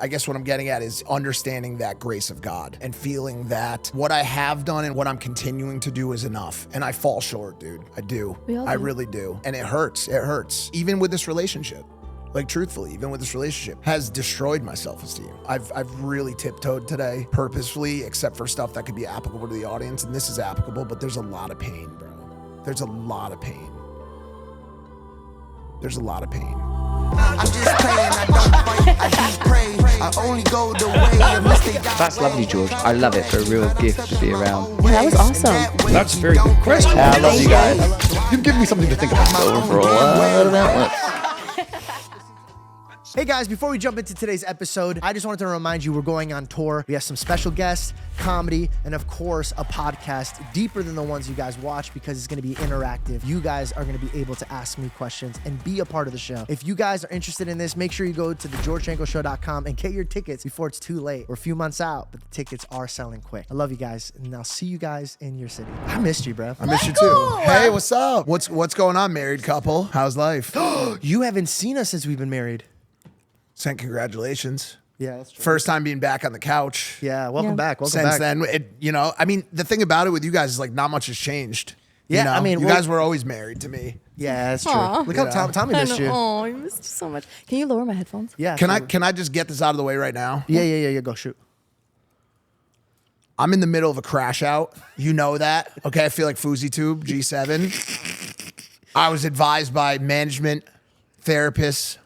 I guess what I'm getting at is understanding that grace of God and feeling that what I have done and what I'm continuing to do is enough. And I fall short, dude. I do. I really do. And it hurts. It hurts. Even with this relationship. Like, truthfully, even with this relationship, has destroyed my self-esteem. I've really tiptoed today, purposefully, except for stuff that could be applicable to the audience. And this is applicable, but there's a lot of pain, bro. There's a lot of pain. There's a lot of pain. I'm just praying, I don't fight, I just pray. I only go the way of mistake. That's lovely, George. I love it. For a real gift to be around. Yeah, that was awesome. That's a very good question. I love you guys. You've given me something to think about. Over a lot of outlets. Hey guys, before we jump into today's episode, I just wanted to remind you we're going on tour. We have some special guests, comedy, and of course, a podcast deeper than the ones you guys watch because it's gonna be interactive. You guys are gonna be able to ask me questions and be a part of the show. If you guys are interested in this, make sure you go to thegeorgejankoshow.com and get your tickets before it's too late. We're a few months out, but the tickets are selling quick. I love you guys, and I'll see you guys in your city. I missed you, bro. I missed you too. Hey, what's up? What's going on, married couple? How's life? You haven't seen us since we've been married. Sent congratulations. Yeah, that's true. First time being back on the couch. Yeah, welcome back. Welcome Since back. then, I mean, the thing about it with you guys is like not much has changed. Yeah, you know? I mean, you guys were always married to me. Yeah, that's true. Aw. Look how Tommy missed you. Oh, I missed you so much. Can you lower my headphones? Yeah. Can I just get this out of the way right now? Yeah. Go shoot. I'm in the middle of a crash out. You know that. Okay, I feel like Fousey Tube, G7. I was advised by management, therapists,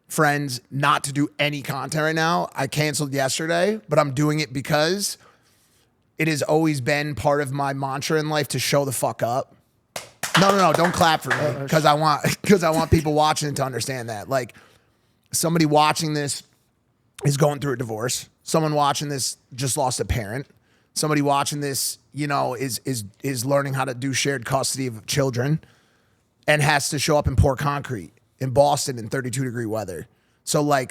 friends not to do any content right now. I canceled yesterday, but I'm doing it because it has always been part of my mantra in life to show the fuck up. No, don't clap for me because I want people watching to understand that. Like, somebody watching this is going through a divorce. Someone watching this just lost a parent. Somebody watching this, is learning how to do shared custody of children and has to show up and pour concrete in Boston in 32-degree weather. So the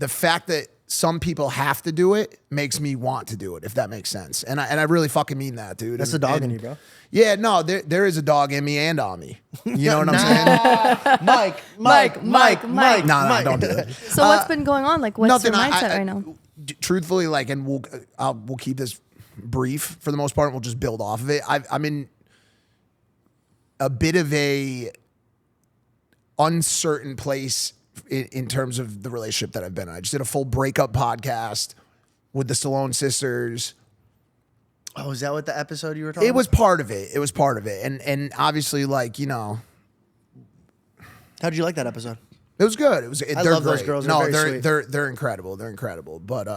fact that some people have to do it makes me want to do it, if that makes sense. And I really fucking mean that, dude. That's the dog in you, bro. Yeah, no, there is a dog in me and on me. You know what I'm saying? Mike. No, don't do it. So what's been going on? Like, what's your mindset right now? Truthfully, and we'll keep this brief for the most part, and we'll just build off of it. I'm in a bit of a uncertain place in terms of the relationship that I've been in. I just did a full breakup podcast with the Stallone sisters. Oh, is that what the episode you were talking about? It was part of it. And obviously, how did you like that episode? it was good. I love those girls. No, They're very sweet. they're incredible. They're incredible. But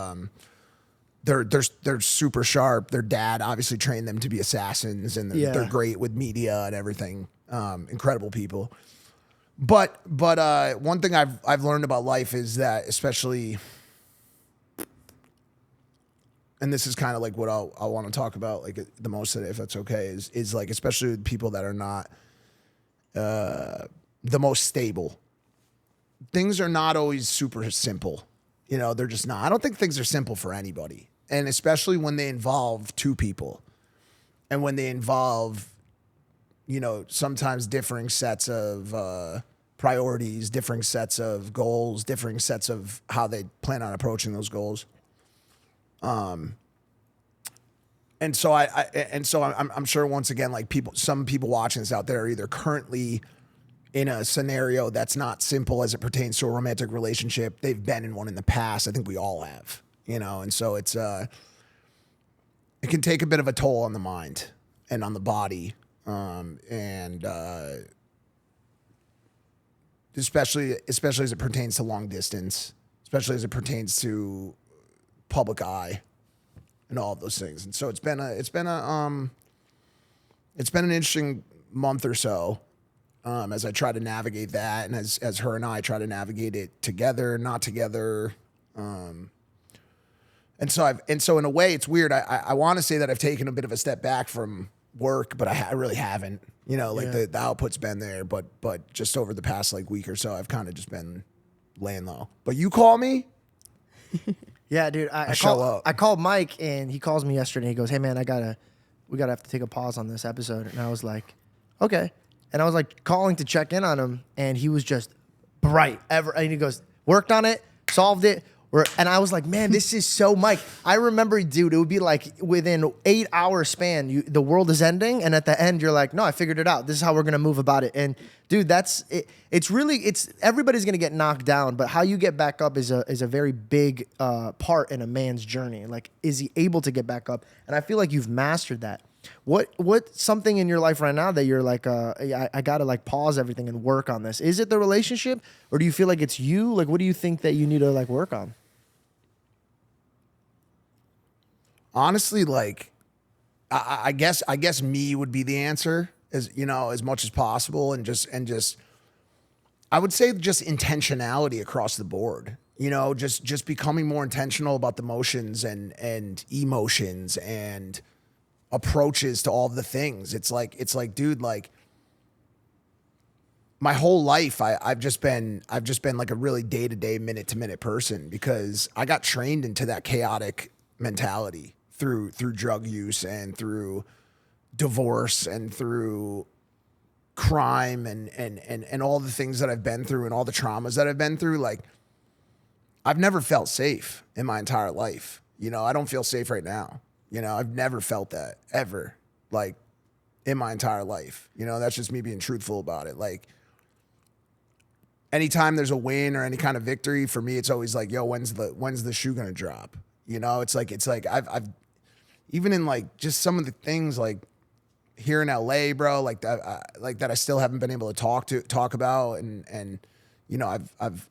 they're super sharp. Their dad obviously trained them to be assassins, and they're great with media and everything. Incredible people. But one thing I've learned about life is that, especially, and this is kind of like what I want to talk about like the most today, if that's okay, is like, especially with people that are not the most stable. Things are not always super simple. They're just not. I don't think things are simple for anybody. And especially when they involve two people and when they involve, sometimes differing sets of priorities, differing sets of goals, differing sets of how they plan on approaching those goals. And so I'm sure, once again, like some people watching this out there are either currently in a scenario that's not simple as it pertains to a romantic relationship. They've been in one in the past. I think we all have, and so it can take a bit of a toll on the mind and on the body. Especially as it pertains to long distance, especially as it pertains to public eye and all of those things. And so it's been an interesting month or so, as I try to navigate that, and as her and I try to navigate it together, not together. And so in a way, it's weird. I want to say that I've taken a bit of a step back from work, but I really haven't. The output's been there, but just over the past week or so, I've kind of just been laying low. But you call me? Yeah, dude. I called Mike, and he calls me yesterday. He goes, "Hey man, we gotta have to take a pause on this episode." And I was like, "Okay." And I was calling to check in on him, and he was just bright. And he goes, "Worked on it. solved it. And I was like, man, this is so Mike. I remember, dude, it would be like within 8 hour span, the world is ending. And at the end, you're like, no, I figured it out. This is how we're going to move about it. And dude, that's it. It's everybody's going to get knocked down, but how you get back up is a very big part in a man's journey. Like, is he able to get back up? And I feel like you've mastered that. What's something in your life right now that you're like, I got to like pause everything and work on this? Is it the relationship, or do you feel like it's you? Like, what do you think that you need to like work on? Honestly, like, I guess me would be the answer, as you know, as much as possible, and just I would say just intentionality across the board. You know, just becoming more intentional about the motions and emotions and approaches to all of the things. It's like, dude, like my whole life, I've just been like a really day-to-day, minute-to-minute person, because I got trained into that chaotic mentality through drug use and through divorce and through crime and all the things that I've been through and all the traumas that I've been through. Like, I've never felt safe in my entire life. You know, I don't feel safe right now. You know, I've never felt that ever, like, in my entire life. You know, that's just me being truthful about it. Like, anytime there's a win or any kind of victory, for me, it's always like, yo, when's the shoe gonna drop? You know, it's like I've even in like just some of the things like here in LA, bro, like that I still haven't been able to talk about, and you know, I've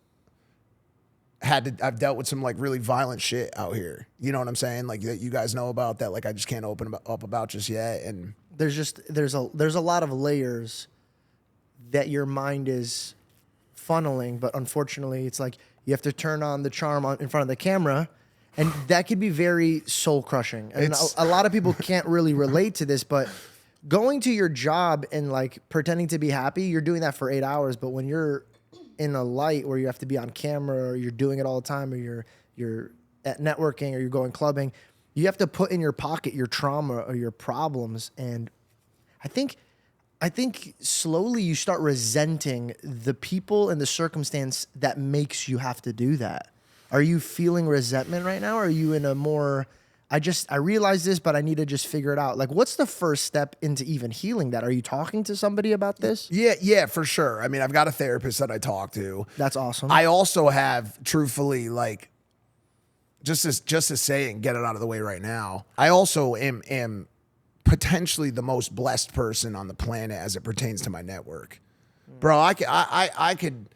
dealt with some like really violent shit out here. You know what I'm saying? Like, that you guys know about, that like I just can't open up about just yet. And there's a lot of layers that your mind is funneling, but unfortunately, it's like you have to turn on the charm in front of the camera, and that could be very soul crushing. And a lot of people can't really relate to this, but going to your job and like pretending to be happy, you're doing that for 8 hours. But when you're in a light where you have to be on camera, or you're doing it all the time, or you're at networking, or you're going clubbing, you have to put in your pocket your trauma or your problems. And I think slowly you start resenting the people and the circumstance that makes you have to do that. Are you feeling resentment right now? Or are you in a more, I realize this, but I need to just figure it out? Like, what's the first step into even healing that? Are you talking to somebody about this? Yeah, for sure. I mean, I've got a therapist that I talk to. That's awesome. I also have, truthfully, like, just to say and get it out of the way right now, I also am potentially the most blessed person on the planet as it pertains to my network. Bro, I could,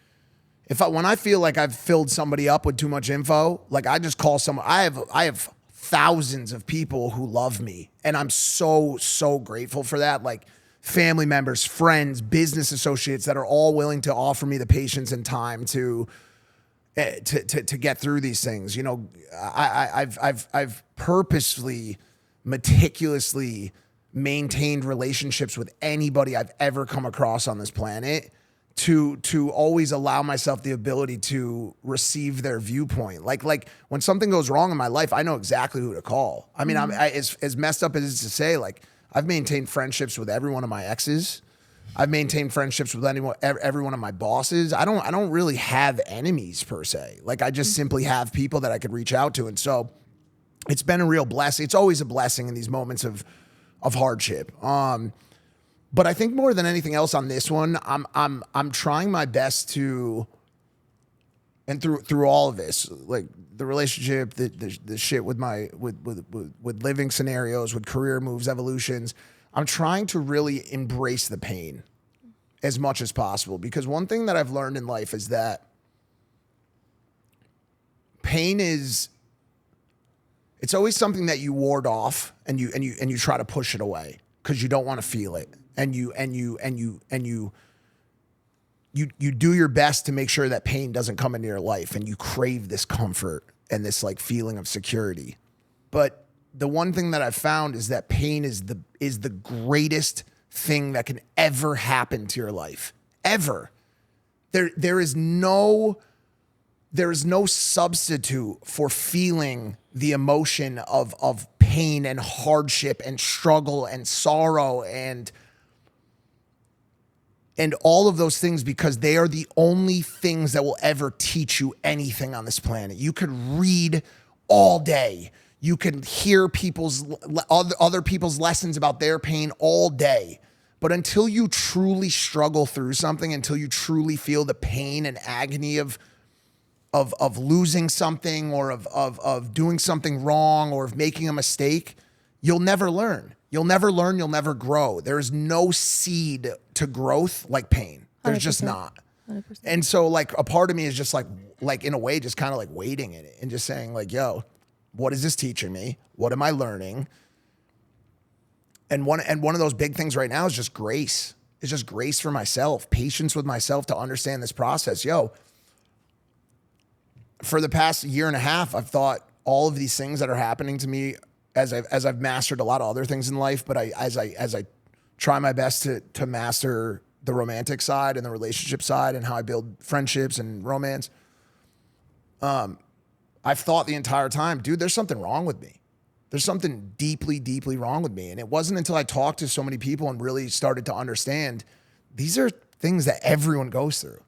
when I feel like I've filled somebody up with too much info, like, I just call someone. I have thousands of people who love me, and I'm so grateful for that. Like, family members, friends, business associates that are all willing to offer me the patience and time to get through these things. You know, I've purposely, meticulously maintained relationships with anybody I've ever come across on this planet, to always allow myself the ability to receive their viewpoint. Like when something goes wrong in my life, I know exactly who to call. I mean, as messed up as it is to say, like, I've maintained friendships with every one of my exes. I've maintained friendships with every one of my bosses. I don't really have enemies per se. Like, I just simply have people that I could reach out to. And so it's been a real blessing. It's always a blessing in these moments of hardship. But I think more than anything else on this one, I'm trying my best to, and through all of this, like the relationship, the shit with with living scenarios, with career moves, evolutions, I'm trying to really embrace the pain as much as possible. Because one thing that I've learned in life is that pain is, it's always something that you ward off and you try to push it away because you don't want to feel it. And you do your best to make sure that pain doesn't come into your life, and you crave this comfort and this like feeling of security. But the one thing that I've found is that pain is the greatest thing that can ever happen to your life. Ever. There is no substitute for feeling the emotion of pain and hardship and struggle and sorrow and and all of those things, because they are the only things that will ever teach you anything on this planet. You could read all day. You can hear other people's lessons about their pain all day. But until you truly struggle through something, until you truly feel the pain and agony of losing something, or of doing something wrong, or of making a mistake, you'll never learn. You'll never learn, you'll never grow. There is no seed to growth like pain. There's 100%. just not. 100%. And so like a part of me is just like in a way, just kind of like waiting in it and just saying like, yo, what is this teaching me? What am I learning? And one of those big things right now is just grace. It's just grace for myself, patience with myself to understand this process. Yo, for the past year and a half, I've thought all of these things that are happening to me as I've mastered a lot of other things in life, but as I try my best to master the romantic side and the relationship side and how I build friendships and romance, I've thought the entire time, dude, there's something wrong with me. There's something deeply, deeply wrong with me. And it wasn't until I talked to so many people and really started to understand these are things that everyone goes through.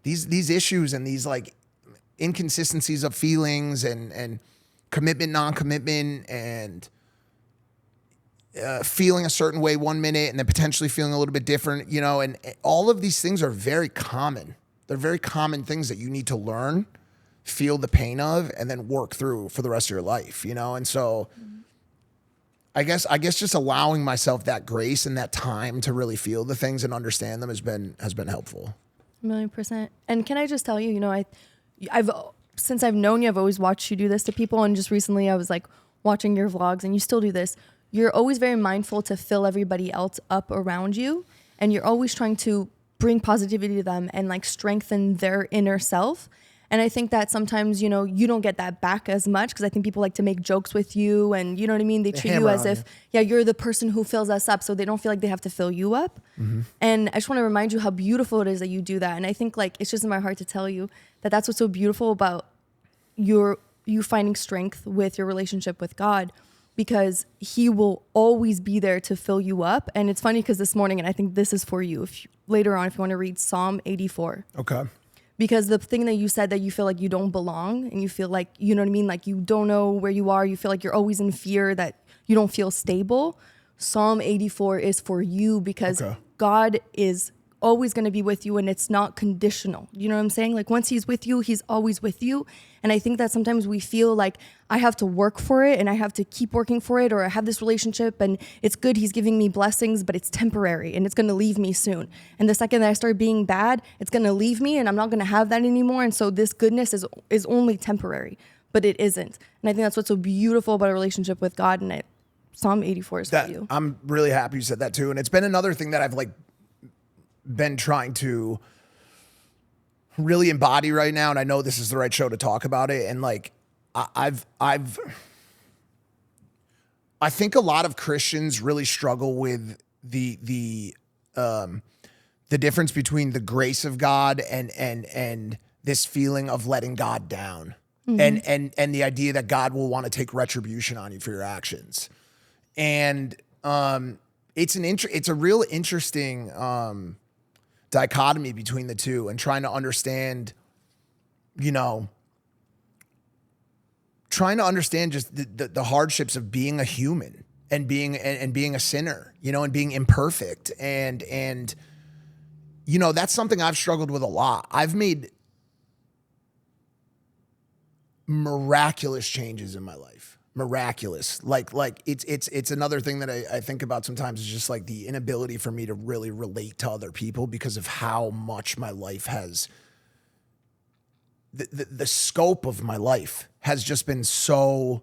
These issues and these like inconsistencies of feelings and commitment, non-commitment, and feeling a certain way one minute and then potentially feeling a little bit different, you know, and all of these things are very common. They're very common things that you need to learn, feel the pain of, and then work through for the rest of your life, you know? And so I guess just allowing myself that grace and that time to really feel the things and understand them has been helpful. 1,000,000%. And can I just tell you, you know, I've since I've known you, I've always watched you do this to people. And just recently I was like watching your vlogs, and you still do this. You're always very mindful to fill everybody else up around you. And you're always trying to bring positivity to them and like strengthen their inner self. And I think that sometimes, you know, you don't get that back as much, because I think people like to make jokes with you, and you know what I mean? They treat you as if, yeah, you're the person who fills us up, so they don't feel like they have to fill you up. Mm-hmm. And I just want to remind you how beautiful it is that you do that. And I think like it's just in my heart to tell you that that's what's so beautiful about you finding strength with your relationship with God, because he will always be there to fill you up. And it's funny because this morning, and I think this is for you, later on, if you want to read Psalm 84. Okay. Because the thing that you said, that you feel like you don't belong, and you feel like, you know what I mean? Like you don't know where you are. You feel like you're always in fear, that you don't feel stable. Psalm 84 is for you, because God is always going to be with you, and it's not conditional. You know what I'm saying? Like once he's with you, he's always with you. And I think that sometimes we feel like I have to work for it, and I have to keep working for it, or I have this relationship and it's good, he's giving me blessings, but it's temporary and it's going to leave me soon. And the second that I start being bad, it's going to leave me, and I'm not going to have that anymore. And so this goodness is only temporary, but it isn't. And I think that's what's so beautiful about a relationship with God. And Psalm 84 is for you. I'm really happy you said that too. And it's been another thing that I've like been trying to really embody right now, and I know this is the right show to talk about it. And like I think a lot of Christians really struggle with the difference between the grace of God and this feeling of letting God down, mm-hmm. and the idea that God will want to take retribution on you for your actions. And it's a real interesting dichotomy between the two, and trying to understand, you know, just the hardships of being a human and being a sinner, you know, and being imperfect. And, you know, that's something I've struggled with a lot. I've made miraculous changes in my life. Miraculous. Like it's another thing that I think about sometimes, is just like the inability for me to really relate to other people because of how much my life has, the scope of my life has just been so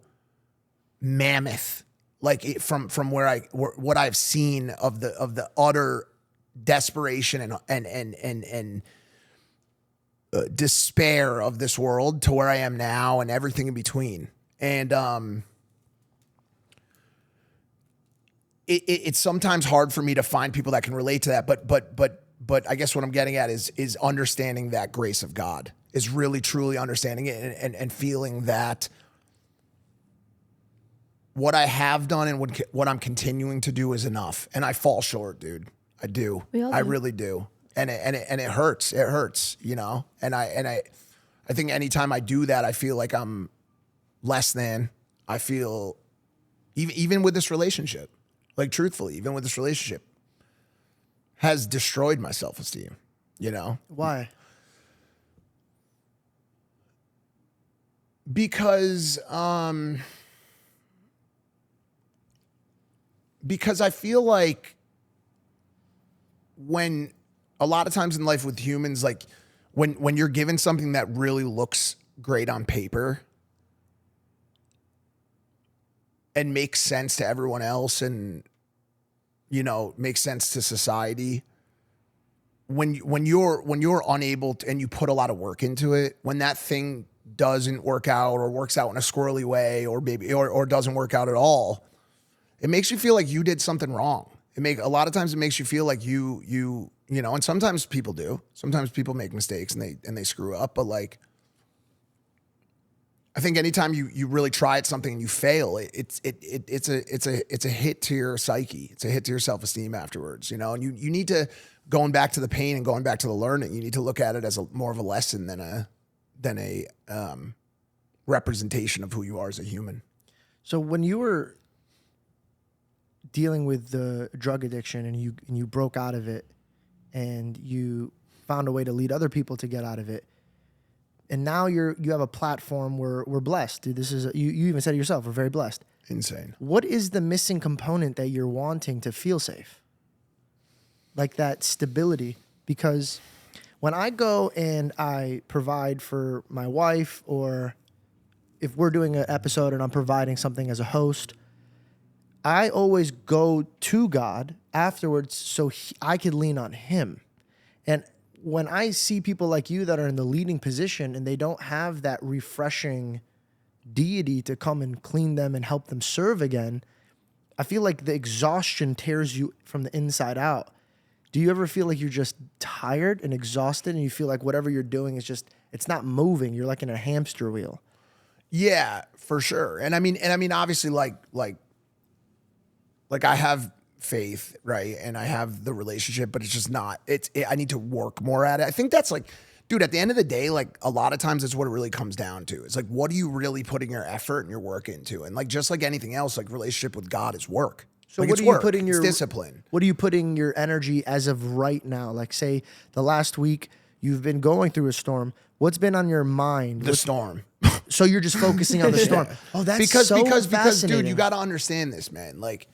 mammoth. Like from what I've seen of the utter desperation and despair of this world to where I am now, and everything in between. And it's sometimes hard for me to find people that can relate to that. But I guess what I'm getting at is understanding that grace of God, is really truly understanding it and feeling that what I have done and what I'm continuing to do is enough. And I fall short, dude. I do. I really do. and it hurts. It hurts, you know. And I think anytime I do that, I feel like I'm less than. I feel even with this relationship, like truthfully, even with this relationship, has destroyed my self-esteem. You know Why? because I feel like when a lot of times in life with humans, like when you're given something that really looks great on paper and makes sense to everyone else and, you know, makes sense to society, when you're unable to, and you put a lot of work into it, when that thing doesn't work out or works out in a squirrely way or maybe or doesn't work out at all, it makes you feel like you did something wrong. A lot of times it makes you feel like you know, and sometimes people do. Sometimes people make mistakes and they screw up, but like I think anytime you really try at something and you fail, it's a hit to your psyche. It's a hit to your self-esteem afterwards, you know. And you need to, going back to the pain and going back to the learning, you need to look at it as more of a lesson than a representation of who you are as a human. So when you were dealing with the drug addiction and you broke out of it and you found a way to lead other people to get out of it, and now you have a platform where we're blessed. Dude, this is you even said it yourself, we're very blessed. Insane. What is the missing component that you're wanting to feel safe? Like that stability? Because when I go and I provide for my wife, or if we're doing an episode and I'm providing something as a host, I always go to God afterwards so I could lean on him. And when I see people like you that are in the leading position and they don't have that refreshing deity to come and clean them and help them serve again, I feel like the exhaustion tears you from the inside out. Do you ever feel like you're just tired and exhausted and you feel like whatever you're doing is just, it's not moving. You're like in a hamster wheel. Yeah, for sure. And I mean, obviously like I have faith, right? And I have the relationship, but it's just not, I need to work more at it. I think that's like, dude, at the end of the day, like a lot of times that's what it really comes down to. It's like, what are you really putting your effort and your work into? And like, just like anything else, like relationship with God is work. So like what it's are you work. putting your It's discipline? What are you putting your energy as of right now? Like say the last week you've been going through a storm. What's been on your mind? The storm. So you're just focusing on the storm. Yeah. Oh, that's because fascinating. dude, you got to understand this, man. Like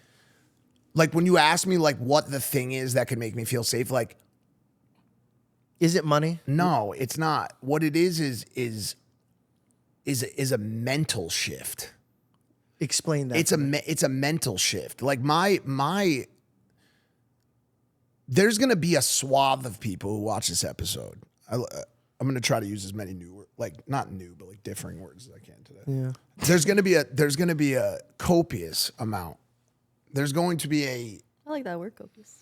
when you ask me like what the thing is that can make me feel safe, like, is it money? no, it's not. What it is a mental shift. Explain that. It's a mental shift. Like there's gonna be a swath of people who watch this episode. I'm gonna try to use as many new, like not new, but like differing words as I can today. Yeah. There's gonna be a copious amount. There's going to be I like that word, copious.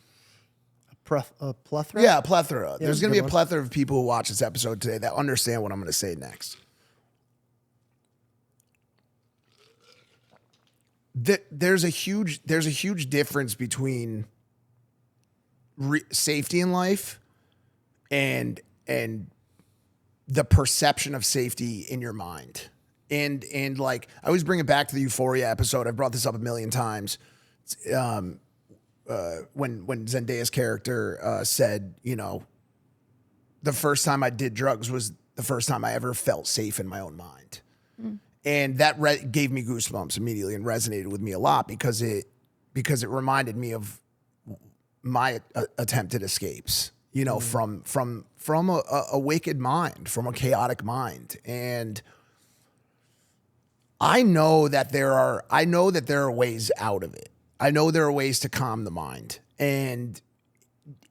A plethora? a plethora. Yeah, There's that's a going to be good a one. plethora of people who watch this episode today that understand what I'm going to say next. There's a huge difference between safety in life and the perception of safety in your mind. And like I always bring it back to the Euphoria episode. I've brought this up a million times. When Zendaya's character said, you know, the first time I did drugs was the first time I ever felt safe in my own mind. And that gave me goosebumps immediately and resonated with me a lot because it reminded me of my attempted escapes, you know, from a wicked mind, from a chaotic mind. And I know that there are ways out of it. I know there are ways to calm the mind, and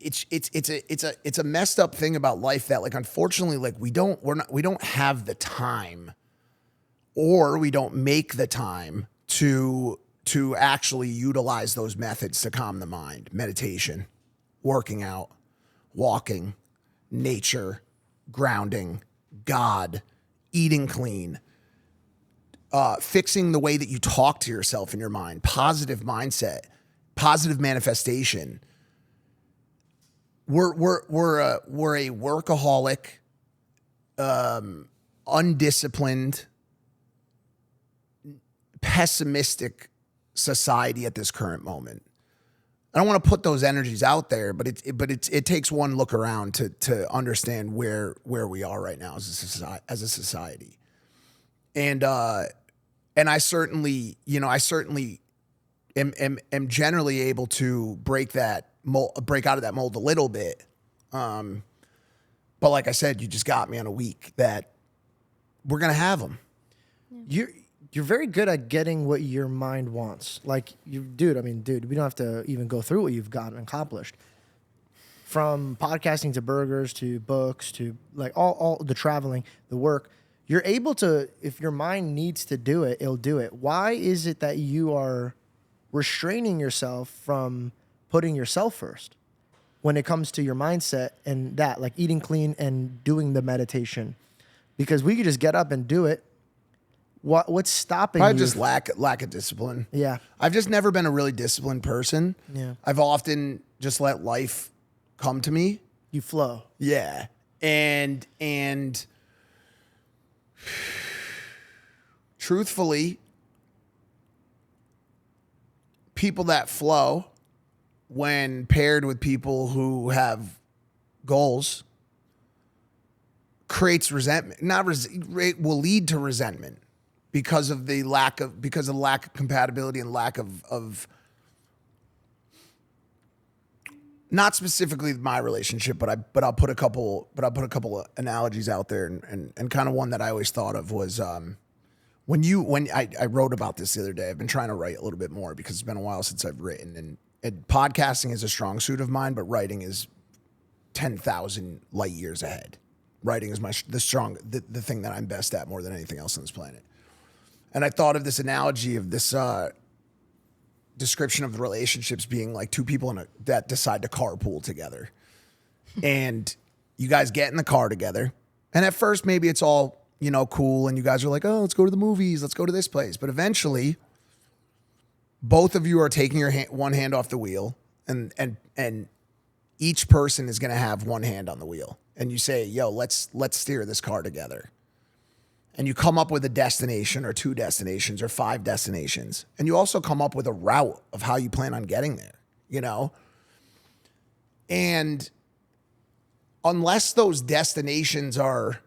it's a messed up thing about life that, like, unfortunately, like we don't have the time, or we don't make the time to actually utilize those methods to calm the mind. Meditation, working out, walking, nature, grounding, God, eating clean. Fixing the way that you talk to yourself in your mind, positive mindset, positive manifestation. we're a workaholic, undisciplined, pessimistic society at this current moment. I don't want to put those energies out there, but it takes one look around to understand where we are right now as a society. And I certainly am generally able to break out of that mold a little bit. But like I said, you just got me on a week that we're going to have them. You're very good at getting what your mind wants. Like, dude, we don't have to even go through what you've gotten accomplished. From podcasting to burgers to books to like all the traveling, the work. You're able to, if your mind needs to do it, it'll do it. Why is it that you are restraining yourself from putting yourself first when it comes to your mindset and that, like eating clean and doing the meditation? Because we could just get up and do it. What's stopping Probably you? just lack of discipline. Yeah. I've just never been a really disciplined person. Yeah. I've often just let life come to me. You flow. Yeah. And truthfully, people that flow when paired with people who have goals creates resentment. It will lead to resentment because of the lack of compatibility and lack of not specifically my relationship, but I'll put a couple of analogies out there, and kind of one that I always thought of was when I wrote about this the other day. I've been trying to write a little bit more because it's been a while since I've written, and podcasting is a strong suit of mine, but writing is 10,000 light years ahead. Writing is the thing that I'm best at more than anything else on this planet. And I thought of this analogy of this description of relationships being like two people that decide to carpool together. And you guys get in the car together. And at first, maybe it's all, cool. And you guys are like, oh, let's go to the movies. Let's go to this place. But eventually, both of you are taking your one hand off the wheel. And each person is going to have one hand on the wheel. And you say, yo, let's steer this car together. And you come up with a destination or 2 destinations or 5 destinations. And you also come up with a route of how you plan on getting there, And unless those destinations are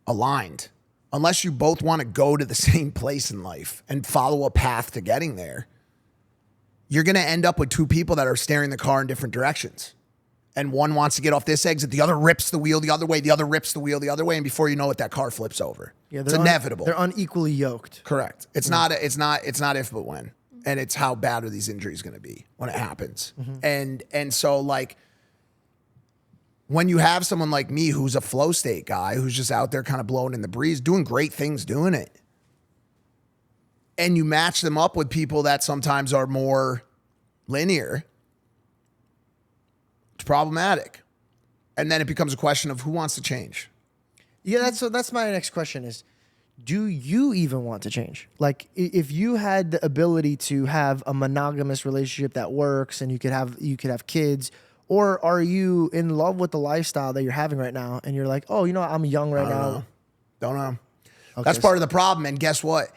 aligned, unless you both want to go to the same place in life and follow a path to getting there, you're going to end up with 2 people that are steering the car in different directions. And one wants to get off this exit, the other rips the wheel the other way, the other rips the wheel the other way, and before you know it, that car flips over. Yeah, it's inevitable. They're unequally yoked. Correct. It's not if but when. And it's how bad are these injuries going to be when it happens. Mm-hmm. And so like when you have someone like me who's a flow state guy who's just out there kind of blowing in the breeze, doing great things doing it, and you match them up with people that sometimes are more linear, it's problematic. And then it becomes a question of who wants to change. Yeah, that's my next question is, do you even want to change? Like, if you had the ability to have a monogamous relationship that works and you could have kids, or are you in love with the lifestyle that you're having right now and you're like, oh, I'm young right now? Don't know. Okay. That's part of the problem. And guess what?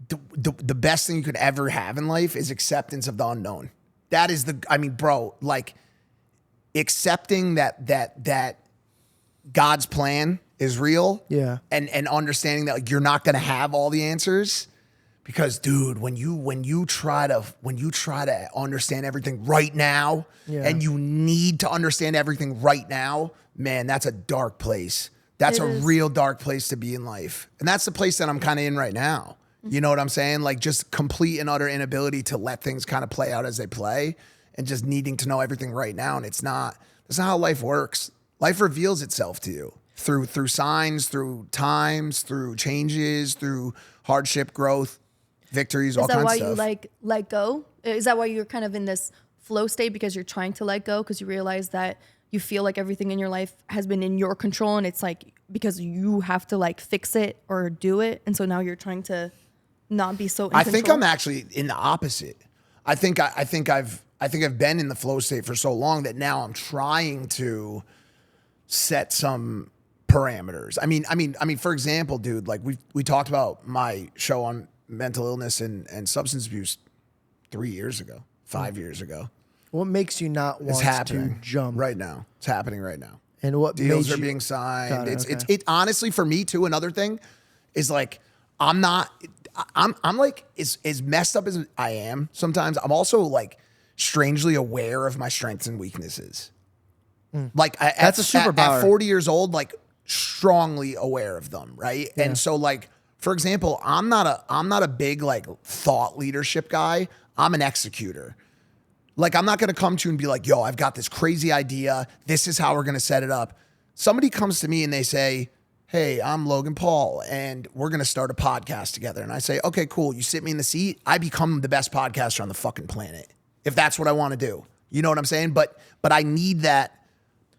The best thing you could ever have in life is acceptance of the unknown. That is accepting that God's plan is real. Yeah. And understanding that you're not going to have all the answers, because dude, when you try to understand everything right now, and you need to understand everything right now, man, that's a dark place. That's a real dark place to be in life. And that's the place that I'm kind of in right now. You know what I'm saying? Like just complete and utter inability to let things kind of play out as they play, and just needing to know everything right now. And that's not how life works. Life reveals itself to you through signs, through times, through changes, through hardship, growth, victories, all kinds of stuff. Is that why you let go? Is that why you're kind of in this flow state, because you're trying to let go, because you realize that you feel like everything in your life has been in your control, and it's like because you have to fix it or do it, and so now you're trying to not be so in control? I think I'm actually in the opposite. I think I think I've been in the flow state for so long that now I'm trying to set some parameters. I mean, for example, dude, like we talked about my show on mental illness and substance abuse 3 years ago, 5 years ago. What makes you not It's want happening to jump? right now. It's happening right now. And what Deals made are you- being signed. Got it, It's okay. it honestly for me too. Another thing is like I'm like as messed up as I am sometimes. I'm also like strangely aware of my strengths and weaknesses. Like That's a superpower. At 40 years old, like strongly aware of them, right? Yeah. And so like for example, I'm not a big like thought leadership guy. I'm an executor. Like, I'm not going to come to you and be like, yo, I've got this crazy idea. This is how we're going to set it up. Somebody comes to me and they say, hey, I'm Logan Paul, and we're going to start a podcast together. And I say, okay, cool. You sit me in the seat. I become the best podcaster on the fucking planet, if that's what I want to do. You know what I'm saying? But I need that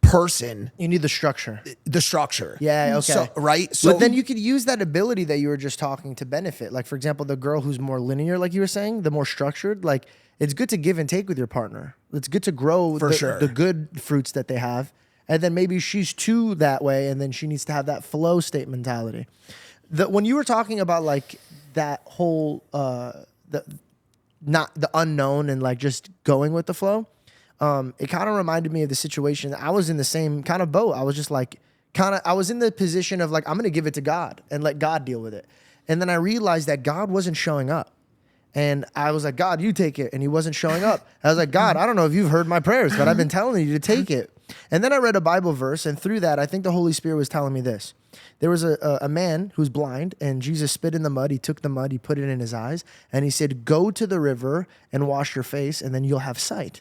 person, You need the structure. the structure. Yeah, okay. So, right? So But then you could use that ability that you were just talking to benefit. Like, for example, the girl who's more linear, like you were saying, the more structured, like it's good to give and take with your partner. It's good to grow For sure. the good fruits that they have. And then maybe she's too that way, and then she needs to have that flow state mentality. When you were talking about like that whole not the unknown and like just going with the flow, it kind of reminded me of the situation. I was in the same kind of boat. I was just like I was in the position of like, I'm gonna give it to God and let God deal with it. And then I realized that God wasn't showing up. And I was like, God, you take it. And he wasn't showing up. I was like, God, I don't know if you've heard my prayers, but I've been telling you to take it. And then I read a Bible verse. And through that, I think the Holy Spirit was telling me this. There was a man who's blind, and Jesus spit in the mud. He took the mud, he put it in his eyes, and he said, go to the river and wash your face, and then you'll have sight.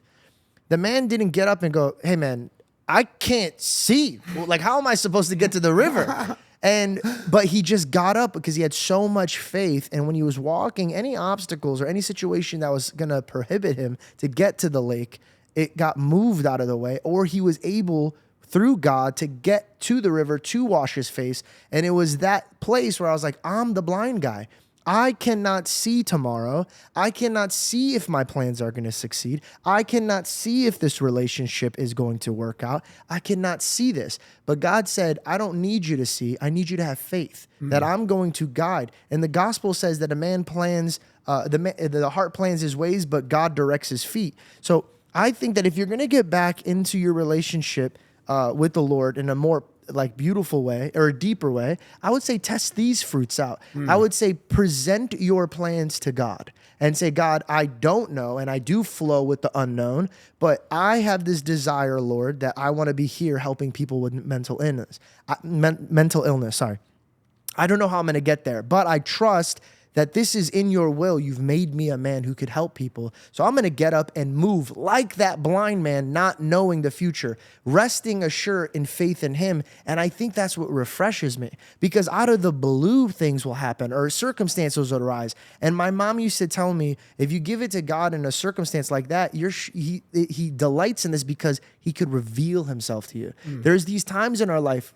The man didn't get up and go, hey, man, I can't see. Like, how am I supposed to get to the river? But he just got up because he had so much faith. And when he was walking, any obstacles or any situation that was going to prohibit him to get to the lake, it got moved out of the way, or he was able through God to get to the river to wash his face. And it was that place where I was like, I'm the blind guy. I cannot see tomorrow. I cannot see if my plans are going to succeed. I cannot see if this relationship is going to work out. I cannot see this. But God said, I don't need you to see. I need you to have faith that I'm going to guide. And the gospel says that a man plans, the heart plans his ways, but God directs his feet. So I think that if you're going to get back into your relationship with the Lord in a more like beautiful way or a deeper way, I would say test these fruits out. I would say present your plans to God and say, God, I don't know, and I do flow with the unknown, but I have this desire, Lord, that I want to be here helping people with mental illness. Sorry. I don't know how I'm going to get there, but I trust that this is in your will. You've made me a man who could help people. So I'm going to get up and move like that blind man, not knowing the future, resting assured in faith in him. And I think that's what refreshes me, because out of the blue things will happen or circumstances will arise. And my mom used to tell me, if you give it to God in a circumstance like that, he delights in this because he could reveal himself to you. There's these times in our life,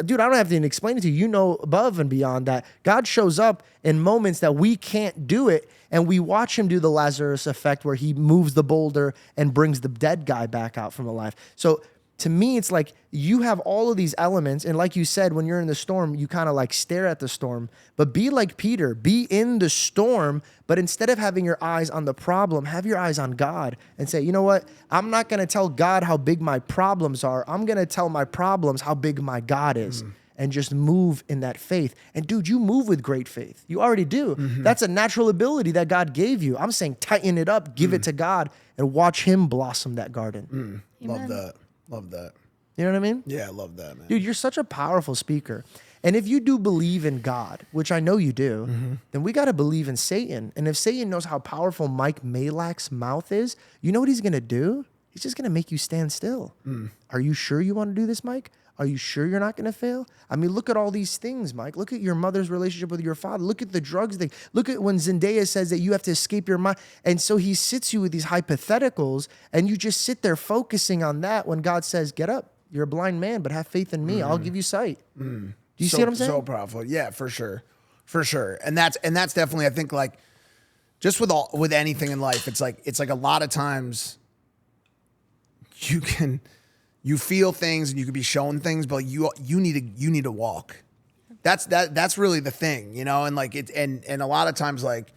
dude, I don't have to even explain it to you. You know above and beyond that. God shows up in moments that we can't do it, and we watch him do the Lazarus effect where he moves the boulder and brings the dead guy back out from alive. So to me, it's like you have all of these elements, and like you said, when you're in the storm, you kind of like stare at the storm, but be like Peter, be in the storm, but instead of having your eyes on the problem, have your eyes on God and say, you know what? I'm not going to tell God how big my problems are. I'm going to tell my problems how big my God is. And just move in that faith. And dude, you move with great faith. You already do. That's a natural ability that God gave you. I'm saying tighten it up, give it to God, and watch him blossom that garden. love that. Love that. You know what I mean? Yeah, I love that, man. Dude, you're such a powerful speaker. And if you do believe in God, which I know you do, then we got to believe in Satan. And if Satan knows how powerful Mike Majlak's mouth is, you know what he's going to do? He's just going to make you stand still. Are you sure you want to do this, Mike? Are you sure you're not going to fail? I mean, look at all these things, Mike. Look at your mother's relationship with your father. Look at the drugs thing. Look at when Zendaya says that you have to escape your mind. And so he sits you with these hypotheticals, and you just sit there focusing on that when God says, get up. You're a blind man, but have faith in me. I'll give you sight. Do you see what I'm saying? So powerful. Yeah, for sure. For sure. And that's definitely, I think, like, just with anything in life, it's like a lot of times you feel things and you can be shown things, but you need to walk. That's really the thing, and like it, and a lot of times like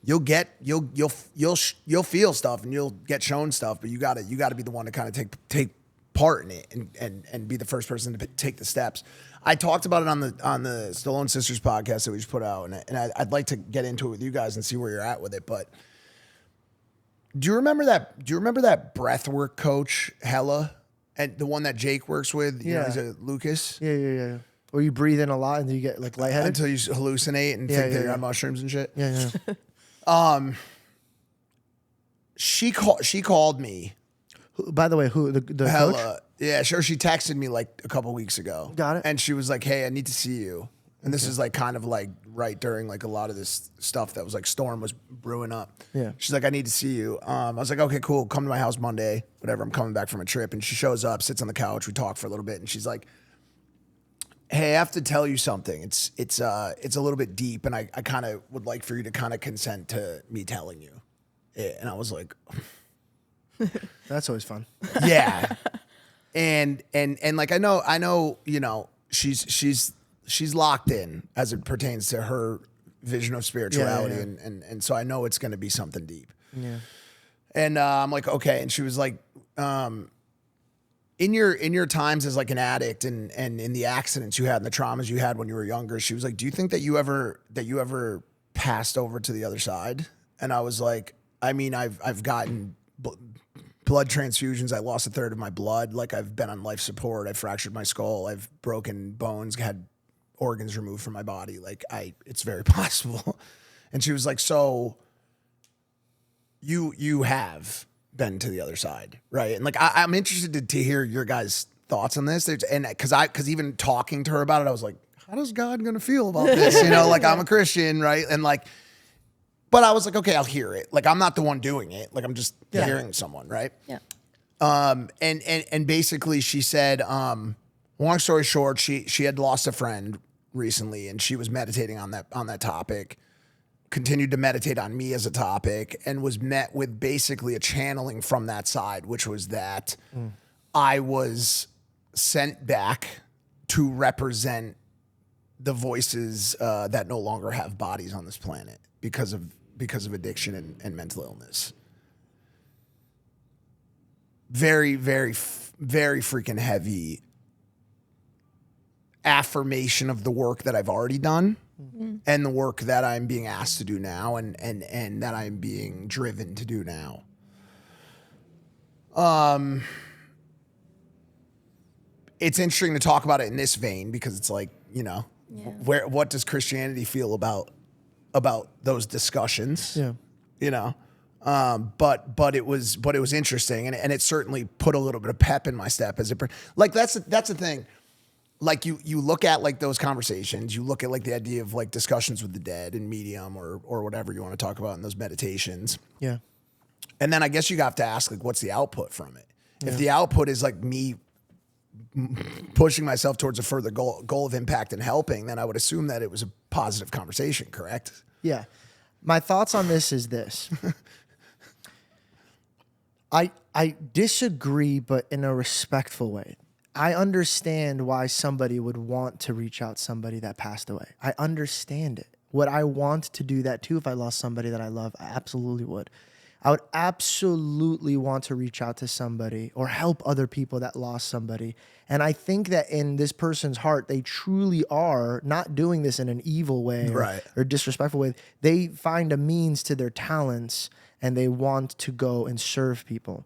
you'll feel stuff and you'll get shown stuff, but you gotta be the one to kind of take part in it and be the first person to take the steps. I talked about it on the Stallone Sisters podcast that we just put out, and I'd like to get into it with you guys and see where you're at with it. But do you remember that breathwork coach Hella, and the one that Jake works with? You know, he's a Lucas. Yeah. Where you breathe in a lot and then you get like lightheaded until you hallucinate and think that you're on mushrooms and shit. Yeah. She called me. By the way, who the Hella, coach? Yeah, sure. She texted me like a couple weeks ago. Got it. And she was like, "Hey, I need to see you." And this is like kind of like right during like a lot of this stuff that was like storm was brewing up. Yeah. She's like, "I need to see you." I was like, "Okay, cool. Come to my house Monday. Whatever. I'm coming back from a trip." And she shows up, sits on the couch. We talk for a little bit, and she's like, "Hey, I have to tell you something. It's a little bit deep, and I kind of would like for you to kind of consent to me telling you." And I was like, That's always fun. yeah. And like I know, she's locked in as it pertains to her vision of spirituality, and so I know it's going to be something deep. Yeah. And I'm like, okay. And she was like, in your times as like an addict and in the accidents you had and the traumas you had when you were younger, she was like, do you think that you ever passed over to the other side? And I was like, I mean, I've gotten blood transfusions. I lost a third of my blood. Like I've been on life support. I fractured my skull. I've broken bones, had organs removed from my body. Like it's very possible. And she was like, so you have been to the other side, right? And like I'm interested to hear your guys' thoughts on this. And because even talking to her about it, I was like, how does God gonna feel about this? Like I'm a Christian, right? And like, but I was like, okay, I'll hear it. Like I'm not the one doing it. Like I'm just hearing someone, right? Yeah. And basically she said, long story short, she had lost a friend recently and she was meditating on that topic, continued to meditate on me as a topic, and was met with basically a channeling from that side, which was that I was sent back to represent the voices that no longer have bodies on this planet because of addiction and mental illness. Very, very, very freaking heavy affirmation of the work that I've already done and the work that I'm being asked to do now and that I'm being driven to do now. It's interesting to talk about it in this vein because it's like, what does Christianity feel about those discussions? Yeah. But it was interesting and it certainly put a little bit of pep in my step that's the thing. Like you look at like those conversations, you look at like the idea of like discussions with the dead and medium or whatever you want to talk about in those meditations. Yeah. And then I guess you have to ask like, what's the output from it? If the output is like me pushing myself towards a further goal of impact and helping, then I would assume that it was a positive conversation, correct? Yeah. My thoughts on this is this. I disagree, but in a respectful way. I understand why somebody would want to reach out to somebody that passed away. I understand it. Would I want to do that too if I lost somebody that I love? I absolutely would. I would absolutely want to reach out to somebody or help other people that lost somebody. And I think that in this person's heart, they truly are not doing this in an evil way or disrespectful way. They find a means to their talents and they want to go and serve people.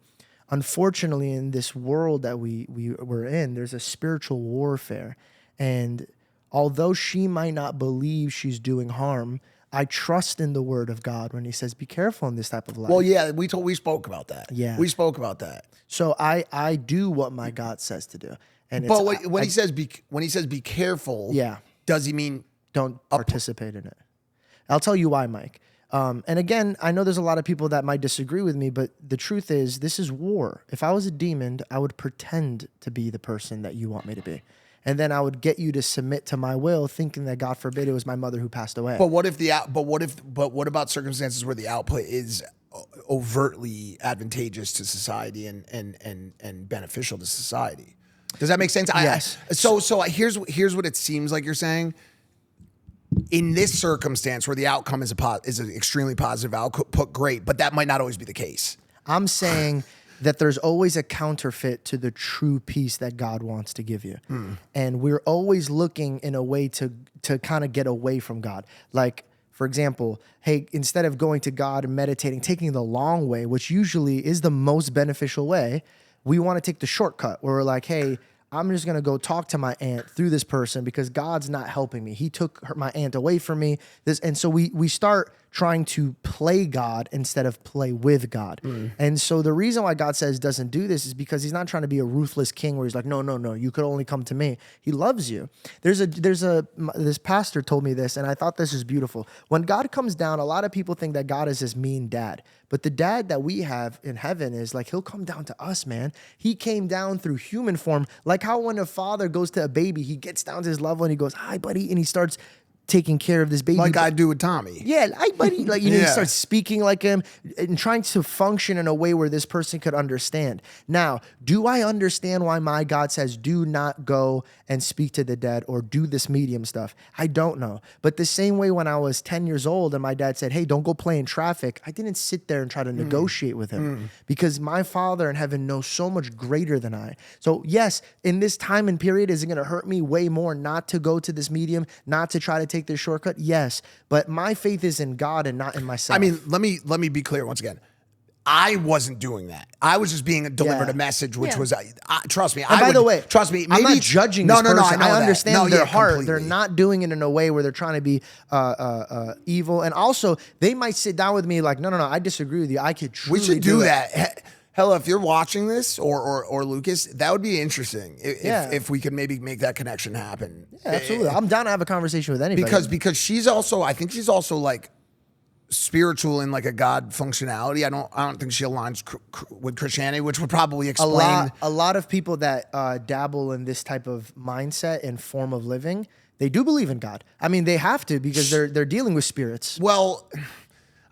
Unfortunately, in this world that we're in, there's a spiritual warfare. And although she might not believe she's doing harm, I trust in the word of God when he says, be careful in this type of life. Well, yeah, we spoke about that. Yeah. We spoke about that. So I do what my God says to do. And but when he says be careful, does he mean don't participate in it? I'll tell you why, Mike. And again, I know there's a lot of people that might disagree with me, but the truth is this is war. If I was a demon, I would pretend to be the person that you want me to be. And then I would get you to submit to my will, thinking that God forbid it was my mother who passed away. But what about circumstances where the output is overtly advantageous to society and beneficial to society. Does that make sense? Yes. So here's what it seems like you're saying. In this circumstance where the outcome is an extremely positive output, great, but that might not always be the case. I'm saying that there's always a counterfeit to the true peace that God wants to give you. And we're always looking in a way to kind of get away from God. Like, for example, hey, instead of going to God and meditating, taking the long way, which usually is the most beneficial way, we want to take the shortcut where we're like, hey, I'm just going to go talk to my aunt through this person because God's not helping me. He took my aunt away from me. And so we start trying to play God instead of play with God. And so the reason why God says doesn't do this is because he's not trying to be a ruthless king where he's like, no, you could only come to me. He loves you. This pastor told me this, and I thought this is beautiful. When God comes down, a lot of people think that God is this mean dad. But the dad that we have in heaven is like, he'll come down to us, man. He came down through human form. Like how when a father goes to a baby, he gets down to his level and he goes, hi, buddy. And he starts taking care of this baby. Like I do with Tommy. Yeah, hi, buddy. Like, he starts speaking like him and trying to function in a way where this person could understand. Now, do I understand why my God says do not go and speak to the dead or do this medium stuff? I don't know. But the same way when I was 10 years old and my dad said, hey, don't go play in traffic, I didn't sit there and try to negotiate with him because my Father in heaven knows so much greater than I. So yes, in this time and period, is it going to hurt me way more not to go to this medium, not to try to take this shortcut? Yes, but my faith is in God and not in myself. I mean, let me be clear once again. I wasn't doing that. I was just being delivered a message, which was, trust me. And by the way, trust me. I'm not judging this person. I understand their heart. Completely. They're not doing it in a way where they're trying to be evil. And also, they might sit down with me like, no, I disagree with you. I could truly We should do it. that. Hell, if you're watching this or Lucas, that would be interesting if we could maybe make that connection happen. Yeah, absolutely. I'm down to have a conversation with anybody. Because she's also, I think she's also like spiritual in like a God functionality. I don't think she aligns with Christianity, which would probably explain a lot of people that dabble in this type of mindset and form of living. They do believe in God. I mean, they have to because they're dealing with spirits. Well,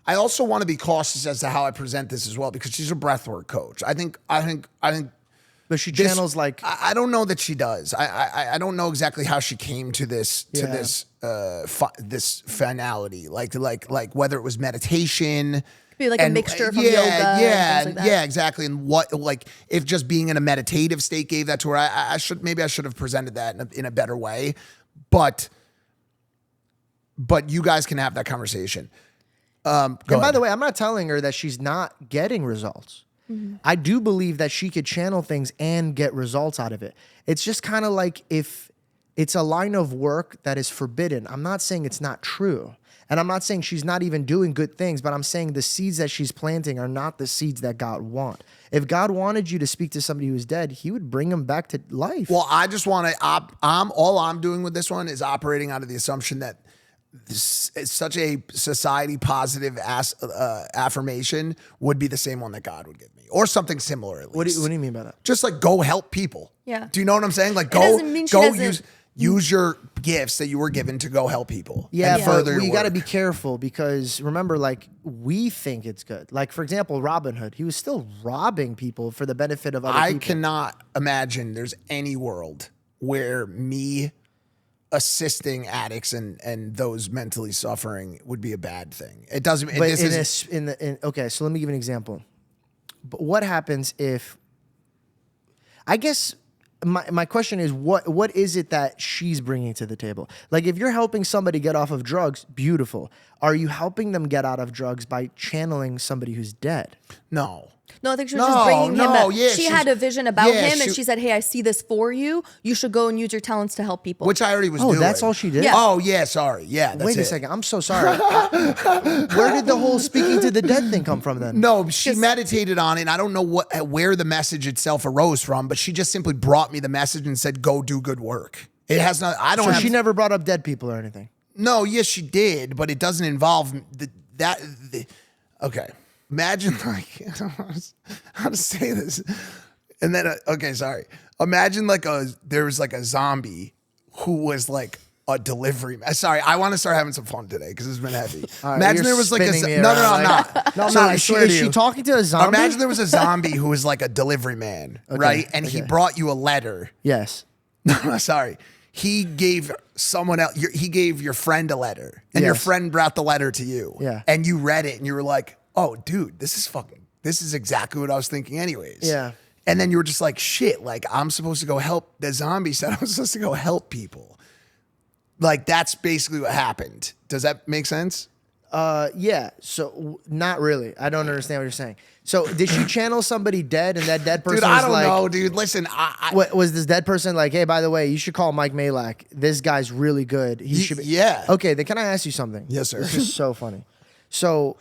I also want to be cautious as to how I present this as well because she's a breathwork coach. I think. But she channels like I don't know that she does. I don't know exactly how she came to this this finality. Like whether it was meditation. Be like a mixture from yoga. Yeah, and things like that. yeah, exactly. And what like if just being in a meditative state gave that to her, I should have presented that in a better way. But you guys can have that conversation. And by the way, I'm not telling her that she's not getting results. I do believe that she could channel things and get results out of it. It's just kind of like if it's a line of work that is forbidden. I'm not saying it's not true. And I'm not saying she's not even doing good things, but I'm saying the seeds that she's planting are not the seeds that God wants. If God wanted you to speak to somebody who's dead, he would bring them back to life. Well, I just want to, all I'm doing with this one is operating out of the assumption that it's such a society positive affirmation would be the same one that God would give me or something similar at least. What do you mean by that? Just like go help people. Yeah. Do you know what I'm saying? Like use your gifts that you were given to go help people. Yeah, and but further we your got to work. be careful because remember, like we think it's good. Like for example, Robin Hood, he was still robbing people for the benefit of other people. I cannot imagine there's any world where me assisting addicts and those mentally suffering would be a bad thing. It doesn't. But okay, so let me give an example. But what happens if? I guess my question is what is it that she's bringing to the table? Like if you're helping somebody get off of drugs, beautiful. Are you helping them get out of drugs by channeling somebody who's dead? No. No, I think she was just bringing him up. Yeah, she had a vision about him, and she said, hey, I see this for you. You should go and use your talents to help people. Which I already was doing. Oh, that's all she did? Yeah. Oh, yeah, sorry. Yeah, that's Wait a it. second. I'm so sorry. Where did the whole speaking to the dead thing come from then? No, she meditated on it. And I don't know where the message itself arose from, but she just simply brought me the message and said, go do good work. It has not, I don't So have. she never brought up dead people or anything? No, yes, she did, but it doesn't involve okay. Imagine like, I don't know how to say this. And then, okay, sorry. Imagine like there was like a zombie who was like a delivery. Sorry, I want to start having some fun today because it's been heavy. right, Imagine you're there was like a spinning me no, around, I'm not. No, I'm So not. I is she, swear is to she you. talking to a zombie? Imagine there was a zombie who was like a delivery man, right? And he brought you a letter. Yes. No, sorry. He gave someone else. He gave your friend a letter, and your Yes. friend brought the letter to you. Yeah. And you read it, and you were like, "Oh, dude, this is exactly what I was thinking, anyways." Yeah. And then you were just like, "Shit, like I'm supposed to go help." The zombie said I was supposed to go help people. Like that's basically what happened. Does that make sense? Yeah. So not really. I don't understand what you're saying. So did she channel somebody dead, and that dead person Dude, I was don't like, know, dude. Listen, I What was this dead person like? Hey, by the way, you should call Mike Majlak. This guy's really good. He should be. yeah. Okay, then can I ask you something? Yes, sir. This is so funny. So,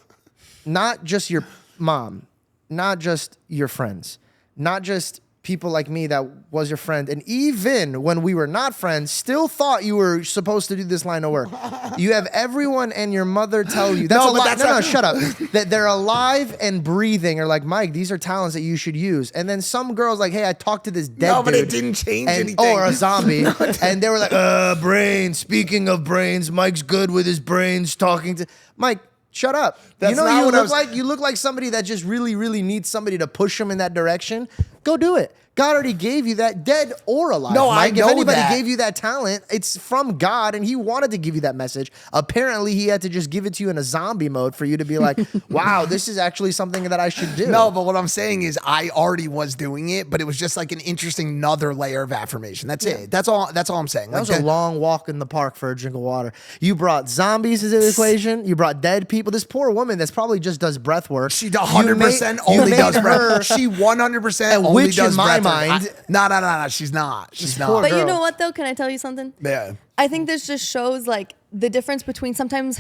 not just your mom, not just your friends, not just people like me that was your friend, and even when we were not friends, still thought you were supposed to do this line of work. You have everyone and your mother tell you that's No, a but lot. that's No, not- shut up. That they're alive and breathing, or like, Mike, these are talents that you should use. And then some girls like, hey, I talked to this dead No, but it dude, didn't change and, anything. or a zombie, and they were like, brains. Speaking of brains, Mike's good with his brains. Talking to Mike. Shut up. That's you know not you what I look was- like? You look like somebody that just really, really needs somebody to push them in that direction. Go do it. God already gave you that, dead or alive. No, I Mike. know If anybody that. gave you that talent, it's from God, and He wanted to give you that message. Apparently, He had to just give it to you in a zombie mode for you to be like, wow, this is actually something that I should do. No, but what I'm saying is I already was doing it, but it was just like an interesting another layer of affirmation. That's it. That's all I'm saying. That was a long walk in the park for a drink of water. You brought zombies into the equation. You brought dead people. This poor woman that's probably just does breath work. She 100% only does breath. She 100% only witch does in my breath work. mind. No, she's not. She's poor not. But you girl. know what though? Can I tell you something? Yeah. I think this just shows like the difference between sometimes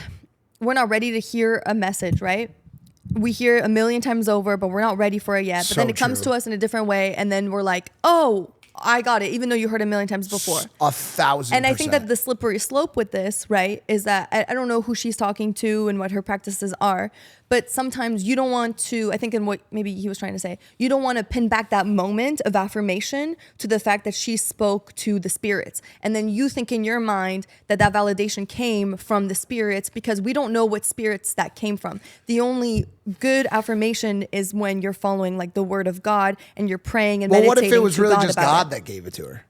we're not ready to hear a message, right? We hear it a million times over, but we're not ready for it yet. But So then it comes true. to us in a different way, and then we're like, oh, I got it, even though you heard it a million times before. 1,000%. And I think that the slippery slope with this, right, is that I don't know who she's talking to and what her practices are, but sometimes you don't want to, I think in what maybe he was trying to say, you don't want to pin back that moment of affirmation to the fact that she spoke to the spirits. And then you think in your mind that that validation came from the spirits, because we don't know what spirits that came from. The only good affirmation is when you're following like the word of God and you're praying and well, meditating what if it was to really God just about God it. that gave it to her?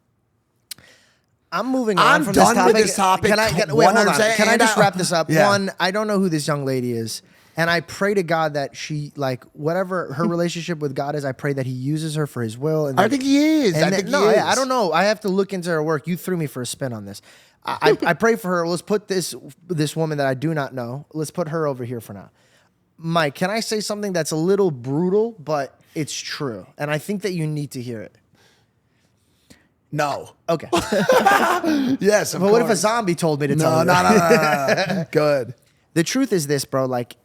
I'm moving on I'm from done this with topic. this topic. Wait, hold on. 100%. Can I just And wrap this up? Yeah. One, I don't know who this young lady is. And I pray to God that she, like, whatever her relationship with God is, I pray that He uses her for His will. And I that- think he is. and I that- think he no, is. I don't know. I have to look into her work. You threw me for a spin on this. I pray for her. Let's put this woman that I do not know. Let's put her over here for now. Mike, can I say something that's a little brutal, but it's true, and I think that you need to hear it. No. Okay. Yes, of But what if a course. zombie told me to tell No, you? no. Good. The truth is this, bro. Like,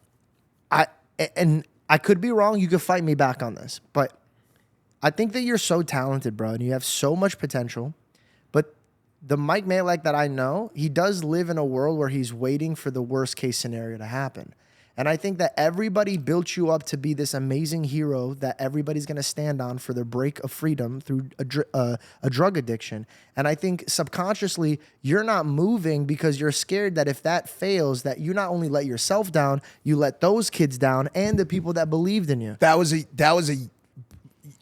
I could be wrong. You could fight me back on this, but I think that you're so talented, bro, and you have so much potential. But the Mike Majlak that I know, he does live in a world where he's waiting for the worst case scenario to happen. And I think that everybody built you up to be this amazing hero that everybody's going to stand on for their break of freedom through a drug addiction. And I think subconsciously you're not moving because you're scared that if that fails, that you not only let yourself down, you let those kids down and the people that believed in you. That was a.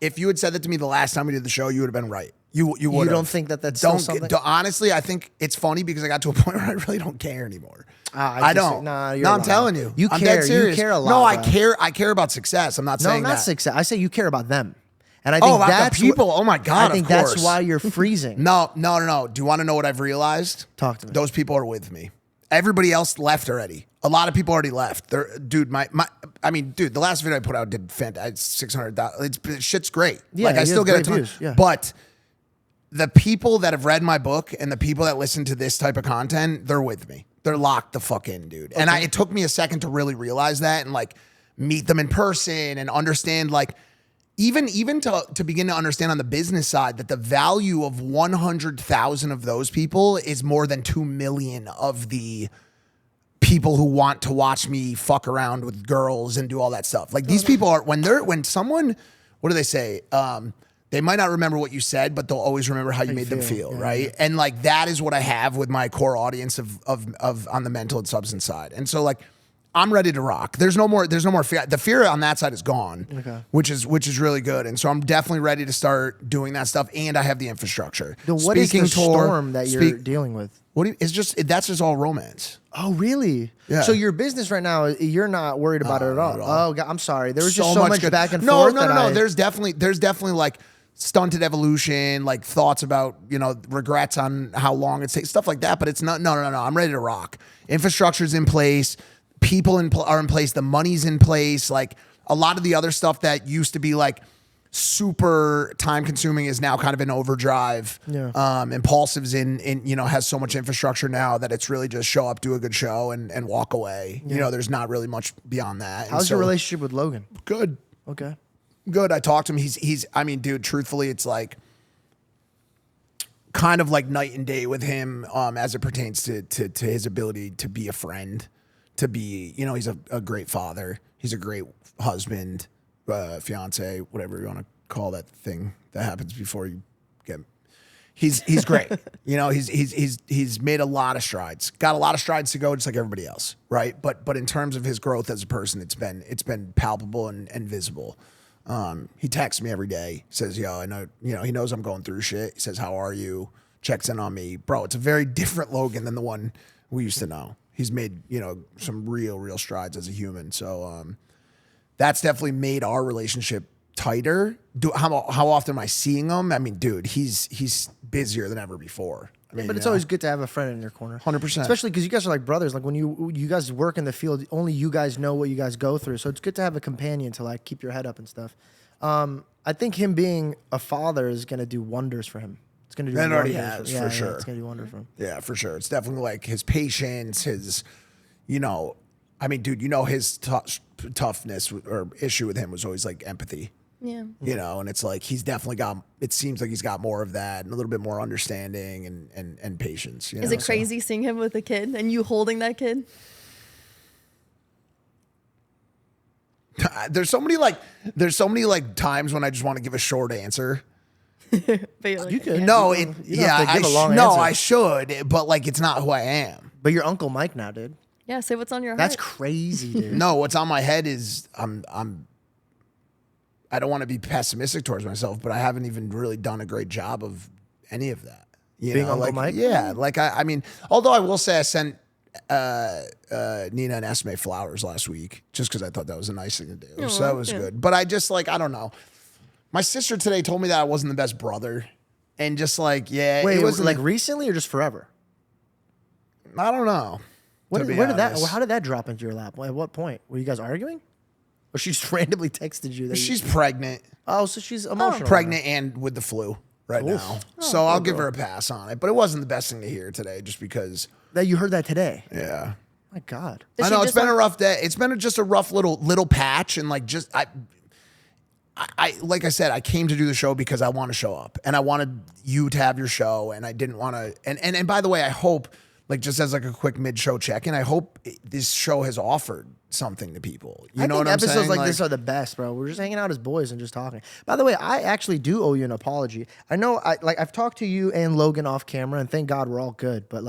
If you had said that to me the last time we did the show, you would have been right. You would. You don't think that that's still something? Honestly, I think it's funny because I got to a point where I really don't care anymore. I I don't. Nah, you're no, I'm lying. telling you. You I'm care. dead serious. You care a lot. No, I bro. care. I care about success. I'm not No, saying not that. success. I say you care about them. And I think Oh, about the that's people. Oh my God, I think of that's course. why you're freezing. No. Do you want to know what I've realized? Talk to me. Those people are with me. Everybody else left already. A lot of people already left. Dude, the last video I put out did fantastic. 600,000. Shit's great. Yeah, like I he still has get a great ton. views, yeah. But the people that have read my book and the people that listen to this type of content, they're with me. They're locked the fuck in, dude. And it took me a second to really realize that and like meet them in person and understand like even to begin to understand on the business side that the value of 100,000 of those people is more than 2 million of the people who want to watch me fuck around with girls and do all that stuff. Like these people are when someone, what do they say? they might not remember what you said, but they'll always remember how you made them feel, right? And like that is what I have with my core audience of on the mental and substance side. And so like I'm ready to rock. There's no more fear. The fear on that side is gone, which is really good. And so I'm definitely ready to start doing that stuff. And I have the infrastructure. What is the storm that you're dealing with? That's just all romance. Oh, really? Yeah. So your business right now, you're not worried about it at all. Oh, God, I'm sorry. There was just so much good. back and no, forth. No. There's definitely like stunted evolution, like thoughts about, regrets on how long it takes, stuff like that. But it's not, no. I'm ready to rock. Infrastructure's in place. People are in place. The money's in place. Like a lot of the other stuff that used to be like super time consuming is now kind of in overdrive. Yeah. Impaulsive's in has so much infrastructure now that it's really just show up, do a good show and walk away. Yeah. There's not really much beyond that. How's your relationship with Logan? Good. Okay. Good. I talked to him. He's I mean, dude, truthfully, it's like kind of like night and day with him as it pertains to his ability to be a friend, to be, he's a great father. He's a great husband, fiance, whatever you want to call that thing that happens before you get. He's great. He's made a lot of strides. Got a lot of strides to go, just like everybody else, right? But in terms of his growth as a person, it's been palpable and visible. He texts me every day, says, yo, I know, he knows I'm going through shit. He says, how are you? Checks in on me. Bro, it's a very different Logan than the one we used to know. He's made, some real strides as a human. So that's definitely made our relationship tighter. How often am I seeing him? I mean, dude, he's busier than ever before. I mean, but it's always good to have a friend in your corner. 100%. Especially because you guys are like brothers. Like when you guys work in the field, only you guys know what you guys go through. So it's good to have a companion to like keep your head up and stuff. I think him being a father is going to do wonders for him. It's going to do wonders. It already has, for sure. It's going to do wonders for him. Yeah, for sure. It's definitely like his patience, his, I mean, dude, his toughness or issue with him was always like empathy. Yeah. And it's like he's definitely it seems like he's got more of that and a little bit more understanding and patience. Is it crazy seeing him with a kid and you holding that kid? There's so many times when I just want to give a short answer. But you're like, You could. No, You don't have to give a long answer. I should, but like it's not who I am. But your Uncle Mike now, dude. yeah, say what's on your heart. That's crazy, dude. No, what's on my head is I don't want to be pessimistic towards myself, but I haven't even really done a great job of any of that. Being Uncle Mike? Yeah, like I mean, although I will say I sent Nina and Esme flowers last week just because I thought that was a nice thing to do. Aww, so that was good. But I just I don't know. My sister today told me that I wasn't the best brother, and just Wait, it was like recently or just forever? I don't know. Where did that? How did that drop into your lap? At what point were you guys arguing? Or she just randomly texted you? She's pregnant. Oh, so she's emotional. Pregnant and with the flu right now. So I'll give her a pass on it. But it wasn't the best thing to hear today just because. That you heard that today? Yeah. My God. I know it's been a rough day. It's been just a rough little patch, and I like I said, I came to do the show because I want to show up, and I wanted you to have your show, and I didn't want to. And by the way, I hope just as a quick mid-show check-in, I hope this show has offered something to people. You know what I'm saying? Episodes like this are the best, bro. We're just hanging out as boys and just talking. By the way, I actually do owe you an apology. I know, I've talked to you and Logan off camera, and thank God we're all good. But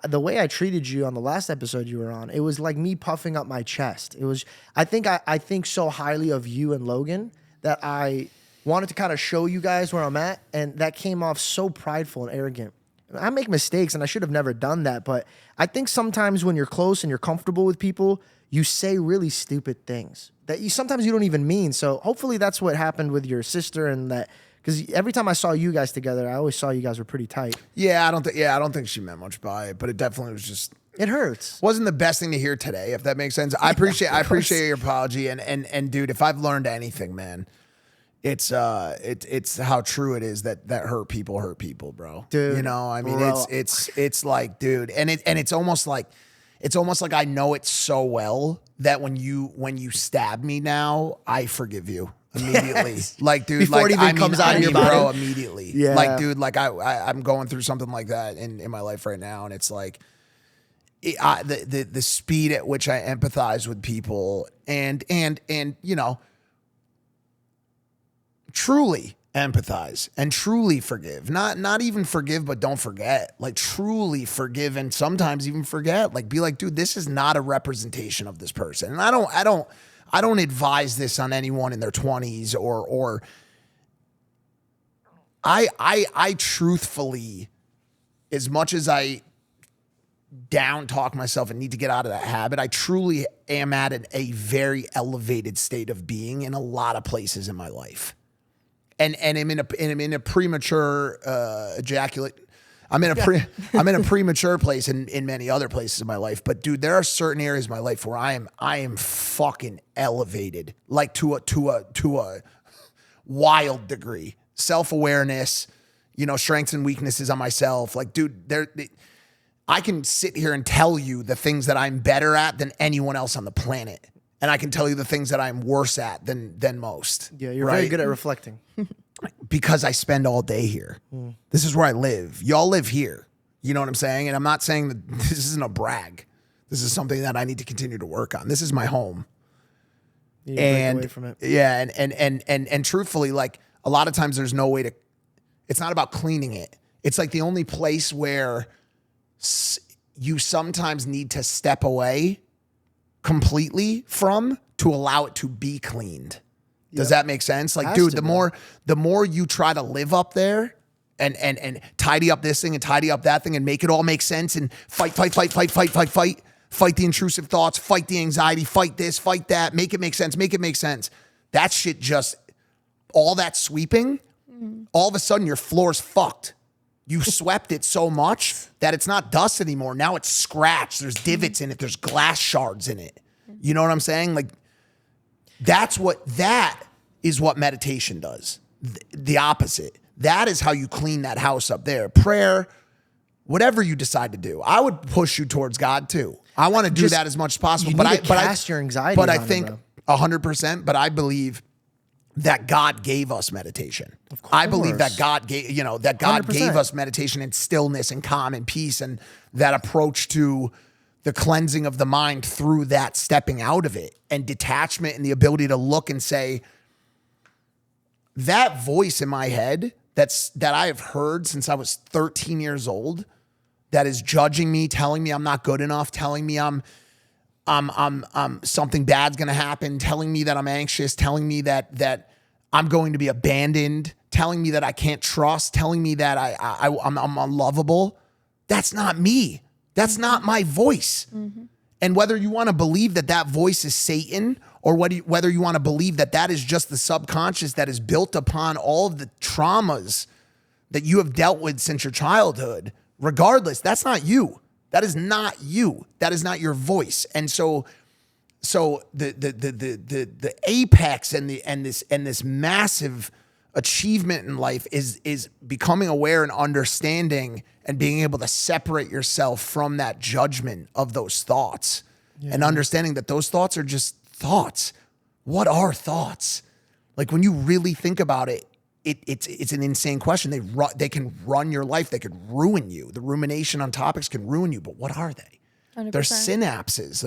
the way I treated you on the last episode you were on, it was like me puffing up my chest. It was, I think so highly of you and Logan that I wanted to kind of show you guys where I'm at, and that came off so prideful and arrogant. I make mistakes, and I should have never done that, but I think sometimes when you're close and you're comfortable with people, you say really stupid things that sometimes you don't even mean. So hopefully that's what happened with your sister, and that. Because every time I saw you guys together, I always saw you guys were pretty tight. Yeah, I don't think she meant much by it, but it definitely was just. It hurts. Wasn't the best thing to hear today, if that makes sense. I appreciate your apology, and dude, if I've learned anything, man, it's how true it is that hurt people, bro. Dude, I mean, bro. it's like, dude, and it's almost like I know it so well that when you stab me now, I forgive you. Immediately, like, dude, before it even comes out of your body, bro, immediately. Yeah, like, dude, like I'm going through something like that in my life right now, and it's like the speed at which I empathize with people, and truly, empathize, and truly forgive. Not even forgive, but don't forget. Like truly forgive, and sometimes even forget. Like be like, dude, this is not a representation of this person. And I don't advise this on anyone in their 20s or I truthfully, as much as I down talk myself and need to get out of that habit, I truly am at a very elevated state of being in a lot of places in my life. And I'm in a premature ejaculate. I'm in a premature place in many other places in my life. But dude, there are certain areas of my life where I am fucking elevated, like to a wild degree. Self-awareness, strengths and weaknesses on myself. Like, dude, I can sit here and tell you the things that I'm better at than anyone else on the planet. And I can tell you the things that I'm worse at than most. Yeah, you're very good at reflecting. Because I spend all day here. This is where I live. Y'all live here. You know what I'm saying? And I'm not saying that this isn't a brag. This is something that I need to continue to work on. This is my home. You break away from it. Yeah, and truthfully, like a lot of times there's no way to, it's not about cleaning it. It's like the only place where you sometimes need to step away completely from to allow it to be cleaned. Does that make sense? Like, dude, the more you try to live up there and tidy up this thing and tidy up that thing and make it all make sense and fight the intrusive thoughts, fight the anxiety, fight this, fight that, make it make sense. That shit just, all that sweeping, all of a sudden your floor's fucked. You swept it so much that it's not dust anymore. Now it's scratched. There's divots in it. There's glass shards in it. You know what I'm saying? Like, that is what meditation does. The opposite. That is how you clean that house up there. Prayer, whatever you decide to do. I would push you towards God too. I want to do that as much as possible. You need to cast your anxiety But I on think him, 100%, but I believe that God gave us meditation. Of course. I believe that God gave, that God 100%. gave us meditation and stillness and calm and peace and that approach to the cleansing of the mind through that stepping out of it and detachment and the ability to look and say, that voice in my head that I have heard since I was 13 years old, that is judging me, telling me I'm not good enough, telling me I'm something bad's gonna happen, telling me that I'm anxious, telling me that I'm going to be abandoned, telling me that I can't trust, telling me that I'm unlovable. That's not me. That's not my voice. Mm-hmm. And whether you want to believe that voice is Satan or whether you want to believe that is just the subconscious that is built upon all of the traumas that you have dealt with since your childhood, regardless, that's not you. That is not you. That is not your voice. And so the apex and this massive achievement in life is becoming aware and understanding and being able to separate yourself from that judgment of those thoughts and understanding that those thoughts are just thoughts. What are thoughts? Like when you really think about it, it's an insane question. They can run your life. They could ruin you. The rumination on topics can ruin you. But what are they? 100%. They're synapses.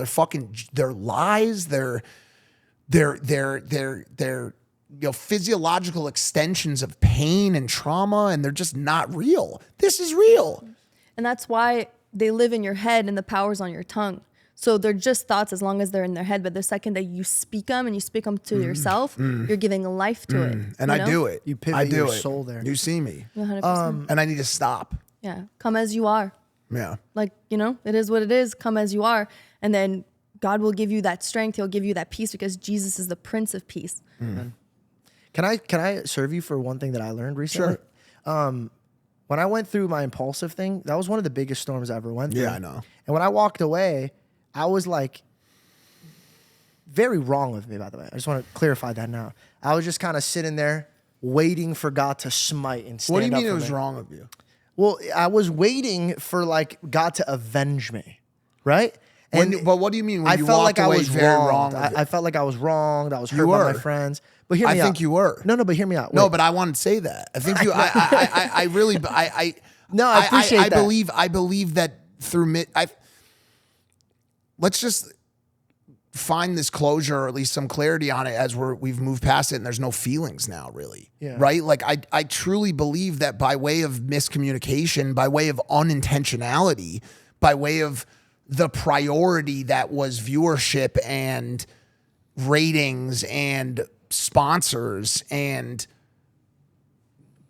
They're lies. They're physiological extensions of pain and trauma, and they're just not real. This is real. And that's why they live in your head and the power's on your tongue. So they're just thoughts as long as they're in their head. But the second that you speak them and you speak them to yourself, you're giving life to it. And I do it. You pivot your soul there. You see me. 100%. And I need to stop. Yeah. Come as you are. Yeah. Like, it is what it is. Come as you are. And then God will give you that strength. He'll give you that peace because Jesus is the Prince of Peace. Can I serve you for one thing that I learned recently? Sure. When I went through my impulsive thing, that was one of the biggest storms I ever went through. Yeah, I know. And when I walked away, I was like, very wrong with me, by the way. I just want to clarify that now. I was just kind of sitting there waiting for God to smite and stand up. What do you mean for it was me. wrong with you? Well, I was waiting for like God to avenge me, right? But what do you mean when I you felt walked like I away was very wronged. wrong? I felt like I was wronged. I was hurt You by my were. friends. But hear me out. I think you were. No, but hear me out. No, Wait. but I want to say that. I think you. I really. No, I appreciate that. I believe that through let's just find this closure or at least some clarity on it as we've moved past it and there's no feelings now really. Yeah. Right? Like I truly believe that by way of miscommunication, by way of unintentionality, by way of the priority that was viewership and ratings and sponsors and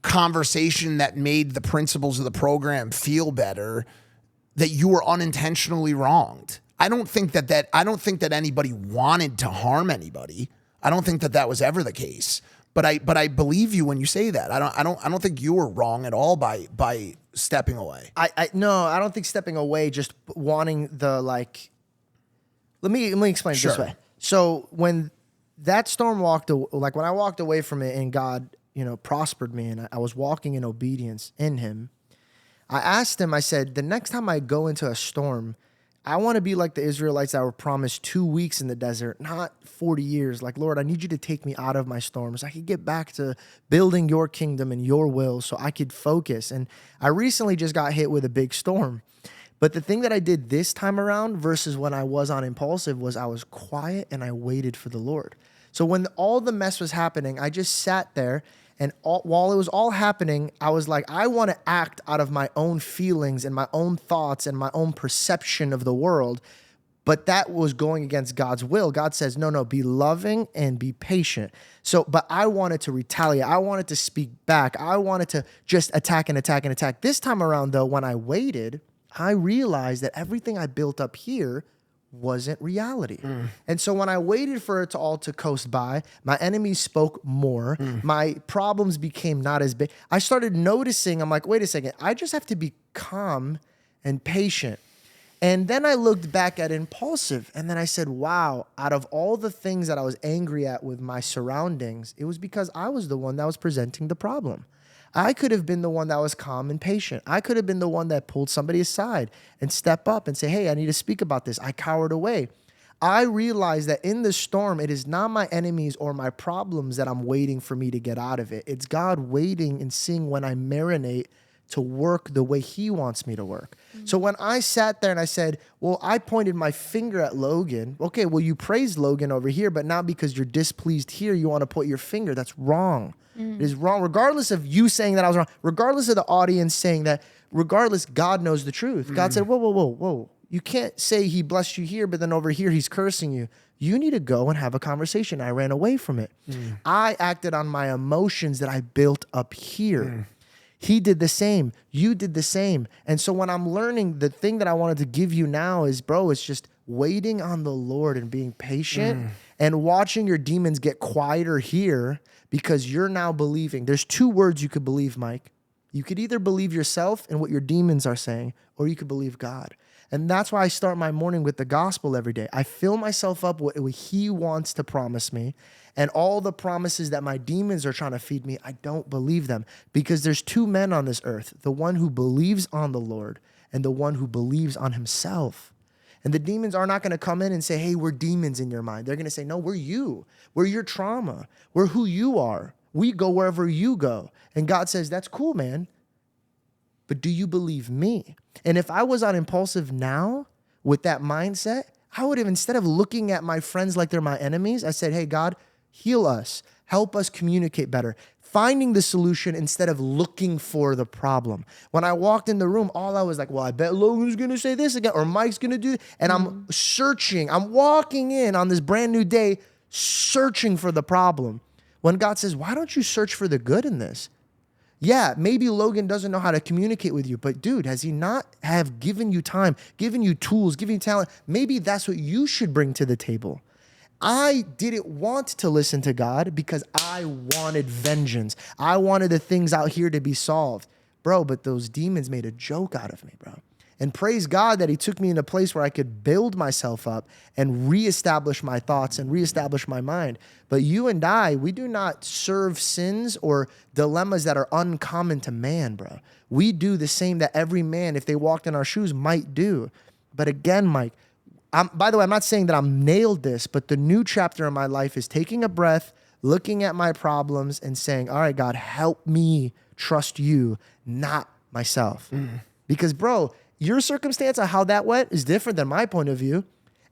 conversation that made the principles of the program feel better, that you were unintentionally wronged. I don't think that anybody wanted to harm anybody. I don't think that was ever the case. But I believe you when you say that. I don't think you were wrong at all by stepping away. No, I don't think stepping away, just wanting the like. Let me explain it this way. So when that storm when I walked away from it and God, prospered me and I was walking in obedience in Him, I asked Him. I said, the next time I go into a storm, I want to be like the Israelites that were promised 2 weeks in the desert, not 40 years. Like, Lord, I need you to take me out of my storms so I could get back to building your kingdom and your will so I could focus. And I recently just got hit with a big storm. But the thing that I did this time around versus when I was on Impulsive was I was quiet and I waited for the Lord. So when all the mess was happening, I just sat there. And while it was all happening, I was like, I want to act out of my own feelings and my own thoughts and my own perception of the world. But that was going against God's will. God says, no, be loving and be patient. But I wanted to retaliate. I wanted to speak back. I wanted to just attack and attack and attack. This time around, though, when I waited, I realized that everything I built up here wasn't reality. And so when I waited for it all to coast by, my enemies spoke more. My problems became not as big. I started noticing, I'm like, wait a second, I just have to be calm and patient. And then I looked back at Impulsive and then I said, wow, out of all the things that I was angry at with my surroundings, it was because I was the one that was presenting the problem. I could have been the one that was calm and patient. I could have been the one that pulled somebody aside and step up and say, hey, I need to speak about this. I cowered away. I realized that in the storm, it is not my enemies or my problems that I'm waiting for me to get out of it. It's God waiting and seeing when I marinate to work the way He wants me to work. So when I sat there and I said, well, I pointed my finger at Logan. Okay, well, you praised Logan over here, but now because you're displeased here, you want to put your finger. That's wrong. It is wrong, regardless of you saying that I was wrong, regardless of the audience saying that, regardless, God knows the truth. God said, whoa. You can't say He blessed you here, but then over here He's cursing you. You need to go and have a conversation. I ran away from it. I acted on my emotions that I built up here. He did the same. You did the same. And so when I'm learning, the thing that I wanted to give you now is, bro, it's just waiting on the Lord and being patient and watching your demons get quieter here because you're now believing. There's two words you could believe, Mike. You could either believe yourself and what your demons are saying, or you could believe God. And that's why I start my morning with the gospel every day. I fill myself up with what He wants to promise me. And all the promises that my demons are trying to feed me, I don't believe them. Because there's two men on this earth, the one who believes on the Lord and the one who believes on himself. And the demons are not going to come in and say, hey, we're demons in your mind. They're going to say, no, we're you. We're your trauma. We're who you are. We go wherever you go. And God says, that's cool, man. But do you believe me? And if I was on Impulsive now with that mindset, I would have, instead of looking at my friends like they're my enemies, I said, hey, God, heal us. Help us communicate better. Finding the solution instead of looking for the problem. When I walked in the room, all I was like, well, I bet Logan's going to say this again, or Mike's going to do this. And I'm searching. I'm walking in on this brand new day, searching for the problem. When God says, why don't you search for the good in this? Yeah, maybe Logan doesn't know how to communicate with you, but dude, has he not have given you time, given you tools, given you talent? Maybe that's what you should bring to the table. I didn't want to listen to God because I wanted vengeance. I wanted the things out here to be solved. Bro, but those demons made a joke out of me, bro. And praise God that He took me in a place where I could build myself up and reestablish my thoughts and reestablish my mind. But you and I, we do not serve sins or dilemmas that are uncommon to man, bro. We do the same that every man, if they walked in our shoes, might do. But again, Mike, by the way, I'm not saying that I'm nailed this, but the new chapter in my life is taking a breath, looking at my problems and saying, all right, God, help me trust you, not myself. Because, bro, your circumstance of how that went is different than my point of view.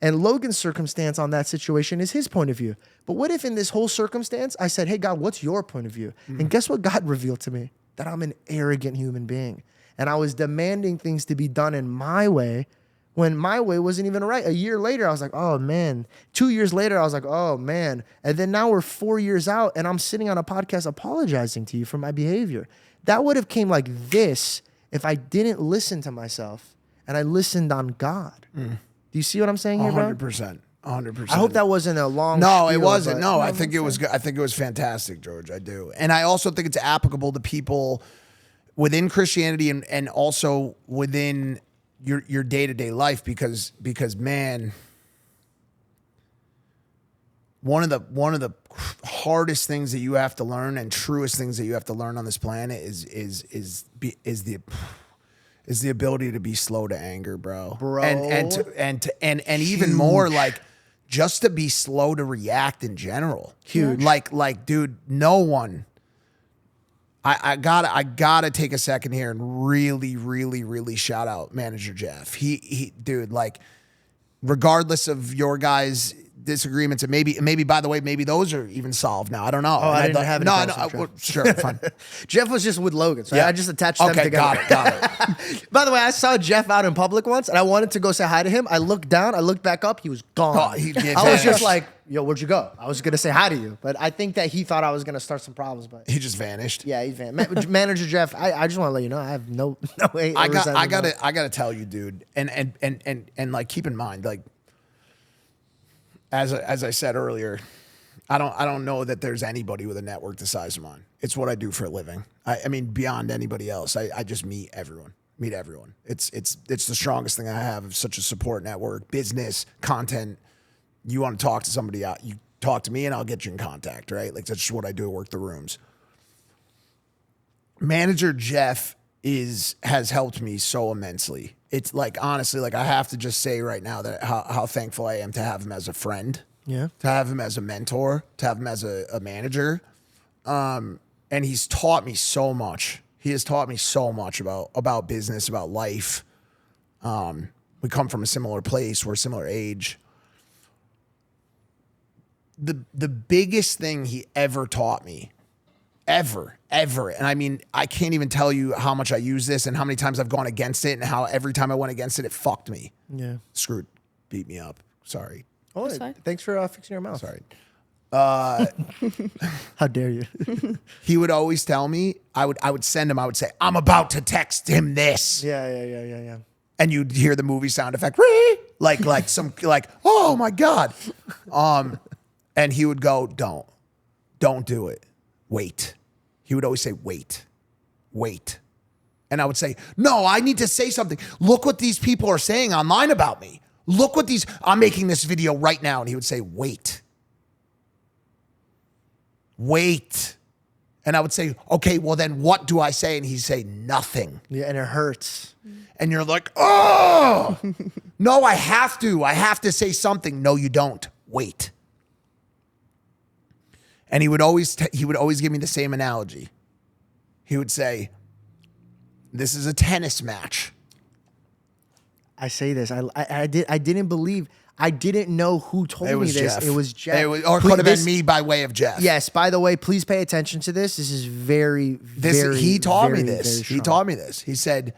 And Logan's circumstance on that situation is his point of view. But what if in this whole circumstance, I said, hey, God, what's your point of view? And guess what God revealed to me? That I'm an arrogant human being. And I was demanding things to be done in my way when my way wasn't even right. A year later, I was like, oh, man. 2 years later, I was like, oh, man. And then now we're 4 years out, and I'm sitting on a podcast apologizing to you for my behavior. That would have came like this if I didn't listen to myself and I listened on God. Do you see what I'm saying here, bro? 100%. 100%. I hope that wasn't a long No, it spiel, wasn't. but- No, I think it was good. I think it was fantastic, George. I do. And I also think it's applicable to people within Christianity and also within your day-to-day life because man, one of the hardest things that you have to learn and truest things that you have to learn on this planet is the ability to be slow to anger, bro. And even more like just to be slow to react in general. Huge. Like, dude, no one. I gotta take a second here and really shout out Manager Jeff. He dude, like, regardless of your guys' disagreements, and maybe by the way, maybe those are even solved now. I don't know. Oh, I didn't have any problems with Jeff. Sure, fine. Jeff was just with Logan, so Yeah. I just attached them together. Got it. By the way, I saw Jeff out in public once, and I wanted to go say hi to him. I looked down, I looked back up, he was gone. Oh, he did I was just vanish. like, yo, where'd you go? I was going to say hi to you, but I think that he thought I was going to start some problems, but He just vanished. yeah, he's Manager Jeff, I just want to let you know, I have no hate. I or resentment. gotta tell you, dude, and like keep in mind, like as I said earlier, I don't know that there's anybody with a network the size of mine. It's what I do for a living. I mean, beyond anybody else, I just meet everyone. It's the strongest thing I have. Such a support network, business, content. You want to talk to somebody out, you talk to me and I'll get you in contact, right? Like that's just what I do. I work the rooms. Manager Jeff has helped me so immensely. It's like, honestly, like I have to just say right now that how thankful I am to have him as a friend, Yeah. to have him as a mentor, to have him as a manager. And he's taught me so much. He has taught me so much about business, about life. We come from a similar place. We're a similar age. The biggest thing he ever taught me, ever, and I mean, I can't even tell you how much I use this and how many times I've gone against it and how every time I went against it, it fucked me. Yeah. Screwed, beat me up. Sorry. Oh, fine. thanks for fixing your mouth. Sorry. How dare you? He would always tell me, I would send him, I would say, I'm about to text him this. Yeah. And you'd hear the movie sound effect, like oh my God. And he would go, don't do it. Wait. He would always say, wait. And I would say, no, I need to say something. Look what these people are saying online about me. Look what I'm making this video right now. And he would say, wait. And I would say, okay, well then what do I say? And he'd say, nothing. Yeah, and it hurts. And you're like, oh, no, I have to say something. No, you don't. Wait. And he would always give me the same analogy. He would say, this is a tennis match. I say this. I didn't believe. I didn't know who told me this. Jeff. It was Jeff. Or could have been me by way of Jeff. Yes. By the way, please pay attention to this. This is very. He taught me very, this. very He strong. taught me this. He said,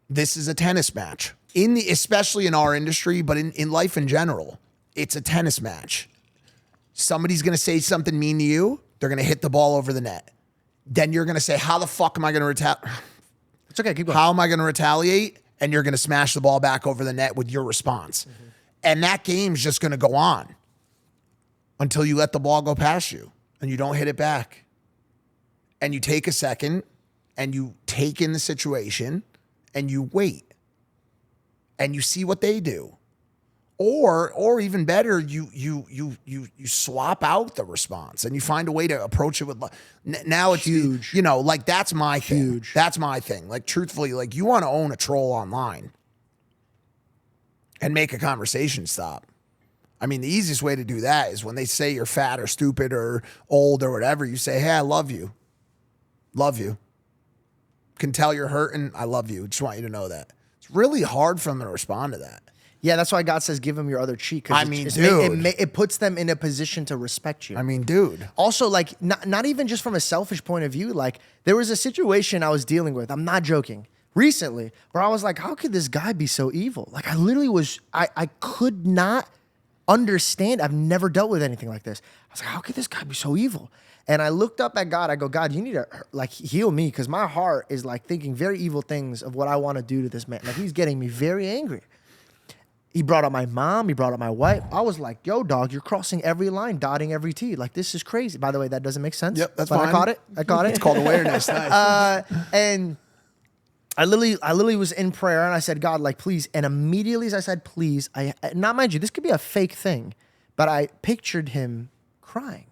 this is a tennis match. Especially in our industry, but in life in general, it's a tennis match. Somebody's going to say something mean to you. They're going to hit the ball over the net. Then you're going to say, how the fuck am I going to retaliate? It's okay. Keep going. How am I going to retaliate? And you're going to smash the ball back over the net with your response. Mm-hmm. And that game's just going to go on until you let the ball go past you and you don't hit it back. And you take a second and you take in the situation and you wait and you see what they do. Or even better, you swap out the response and you find a way to approach it with now it's Huge. Like that's my thing. Huge. That's my thing. Like truthfully, like you want to own a troll online and make a conversation stop. I mean, the easiest way to do that is when they say you're fat or stupid or old or whatever, you say, hey, I love you. Love you. Can tell you're hurting. I love you. Just want you to know that. It's really hard for them to respond to that. Yeah, that's why God says give them your other cheek. 'Cause I mean, dude. it puts them in a position to respect you. I mean, dude. Also, like, not even just from a selfish point of view. Like, there was a situation I was dealing with. I'm not joking. Recently, where I was like, how could this guy be so evil? Like, I literally was, I could not understand. I've never dealt with anything like this. I was like, how could this guy be so evil? And I looked up at God. I go, God, you need to like heal me, because my heart is like thinking very evil things of what I want to do to this man. Like, he's getting me very angry. He brought up my mom. He brought up my wife. I was like, yo, dog, you're crossing every line, dotting every T. Like, this is crazy. By the way, that doesn't make sense. Yep, that's but fine. I caught it. I caught it. It's called awareness. Nice. And I literally was in prayer, and I said, God, like, please. And immediately as I said, please, not mind you, this could be a fake thing, but I pictured him crying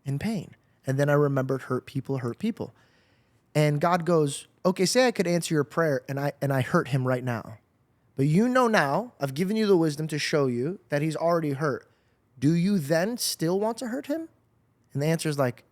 in pain. And then I remembered hurt people. And God goes, okay, say I could answer your prayer, and I hurt him right now. But you know now, I've given you the wisdom to show you that he's already hurt. Do you then still want to hurt him? And the answer is like,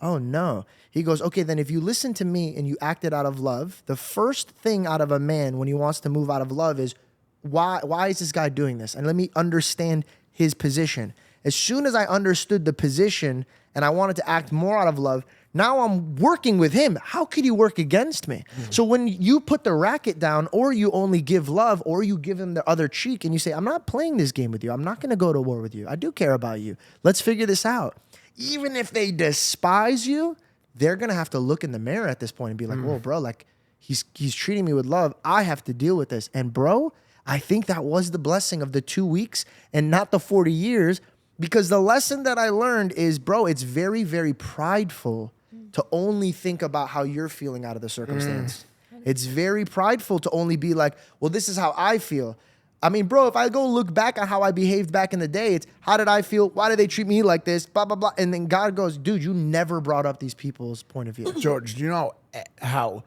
oh no. He goes, okay, then if you listen to me and you acted out of love, the first thing out of a man when he wants to move out of love is, why is this guy doing this? And let me understand his position. As soon as I understood the position and I wanted to act more out of love, now I'm working with him. How could he work against me? So when you put the racket down, or you only give love, or you give him the other cheek and you say, I'm not playing this game with you. I'm not going to go to war with you. I do care about you. Let's figure this out. Even if they despise you, they're going to have to look in the mirror at this point and be like, whoa, bro, like he's treating me with love. I have to deal with this. And bro, I think that was the blessing of the 2 weeks and not the 40 years, because the lesson that I learned is, bro, it's very, very prideful to only think about how you're feeling out of the circumstance. It's very prideful to only be like, well, this is how I feel. I mean, bro, if I go look back at how I behaved back in the day, it's how did I feel? Why did they treat me like this? Blah, blah, blah. And then God goes, dude, you never brought up these people's point of view. George, do you know how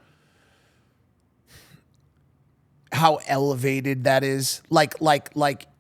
elevated that is? Like, and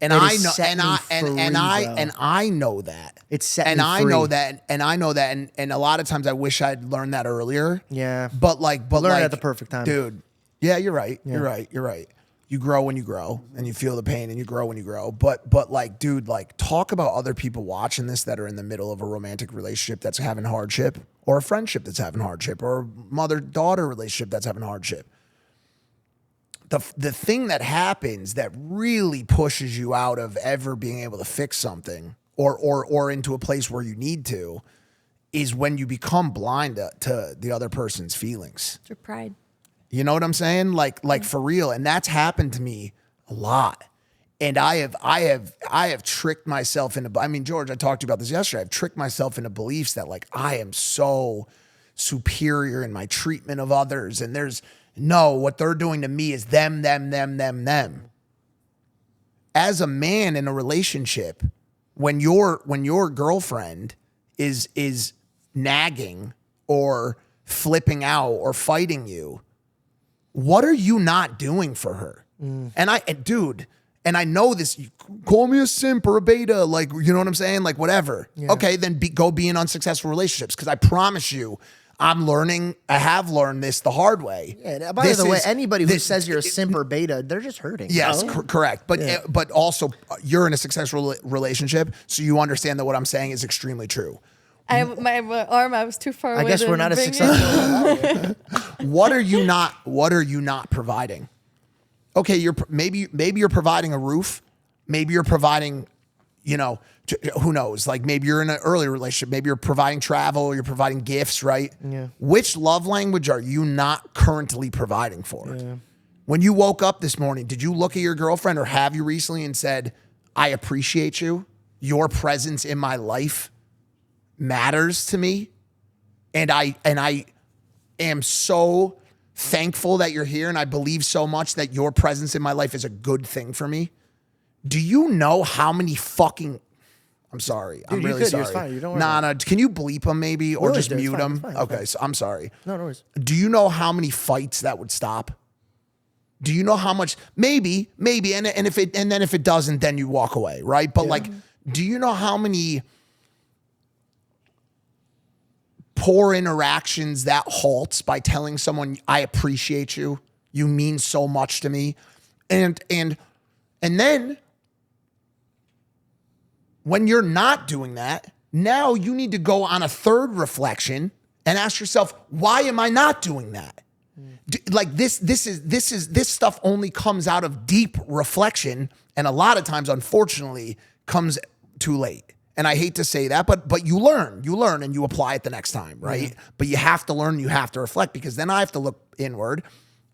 It I has know, set and me I, free, and I know that. It's set and me I free. know that, and I know that, and a lot of times I wish I'd learned that earlier. Yeah. But Learn like, at the perfect time. dude. Yeah, you're right. You're right. You grow when you grow, and you feel the pain, and you grow when you grow. But like, dude, like, talk about other people watching this that are in the middle of a romantic relationship that's having hardship, or a friendship that's having hardship, or a mother-daughter relationship that's having hardship. The thing that happens that really pushes you out of ever being able to fix something or into a place where you need to is when you become blind to the other person's feelings. It's your pride. You know what I'm saying? Like for real. And that's happened to me a lot. And I have tricked myself into, I mean, George, I talked to you about this yesterday. I've tricked myself into beliefs that like I am so superior in my treatment of others. And no, what they're doing to me is them. As a man in a relationship, when your girlfriend is nagging or flipping out or fighting you, what are you not doing for her? And I know this, you call me a simp or a beta, like, you know what I'm saying? Like, whatever. Yeah. Okay, then go be in unsuccessful relationships, because I promise you, I have learned this the hard way. Yeah, by the way, anybody who says you're a simp or beta, they're just hurting. Yes, correct. But also, you're in a successful relationship, so you understand that what I'm saying is extremely true. I have my arm. I was too far away. I guess we're not as successful. What are you not providing? Okay, maybe you're providing a roof. Maybe you're providing, who knows? Like, maybe you're in an early relationship. Maybe you're providing travel. You're providing gifts, right? Yeah. Which love language are you not currently providing for? Yeah. When you woke up this morning, did you look at your girlfriend, or have you recently, and said, I appreciate you. Your presence in my life matters to me. And I am so thankful that you're here. And I believe so much that your presence in my life is a good thing for me. Do you know how many fucking... I'm sorry. Dude, I'm really sorry. Fine. You don't worry. Can you bleep them maybe, or just mute them? Okay, so I'm sorry. No worries. Do you know how many fights that would stop? Do you know how much? Maybe, and then if it doesn't, then you walk away, right? But like, do you know how many poor interactions that halts by telling someone, I appreciate you, you mean so much to me, and then when you're not doing that, now you need to go on a third reflection and ask yourself, why am I not doing that? Like this stuff only comes out of deep reflection, and a lot of times, unfortunately, comes too late. And I hate to say that, but you learn and you apply it the next time, right? Mm-hmm. But you have to learn, you have to reflect, because then I have to look inward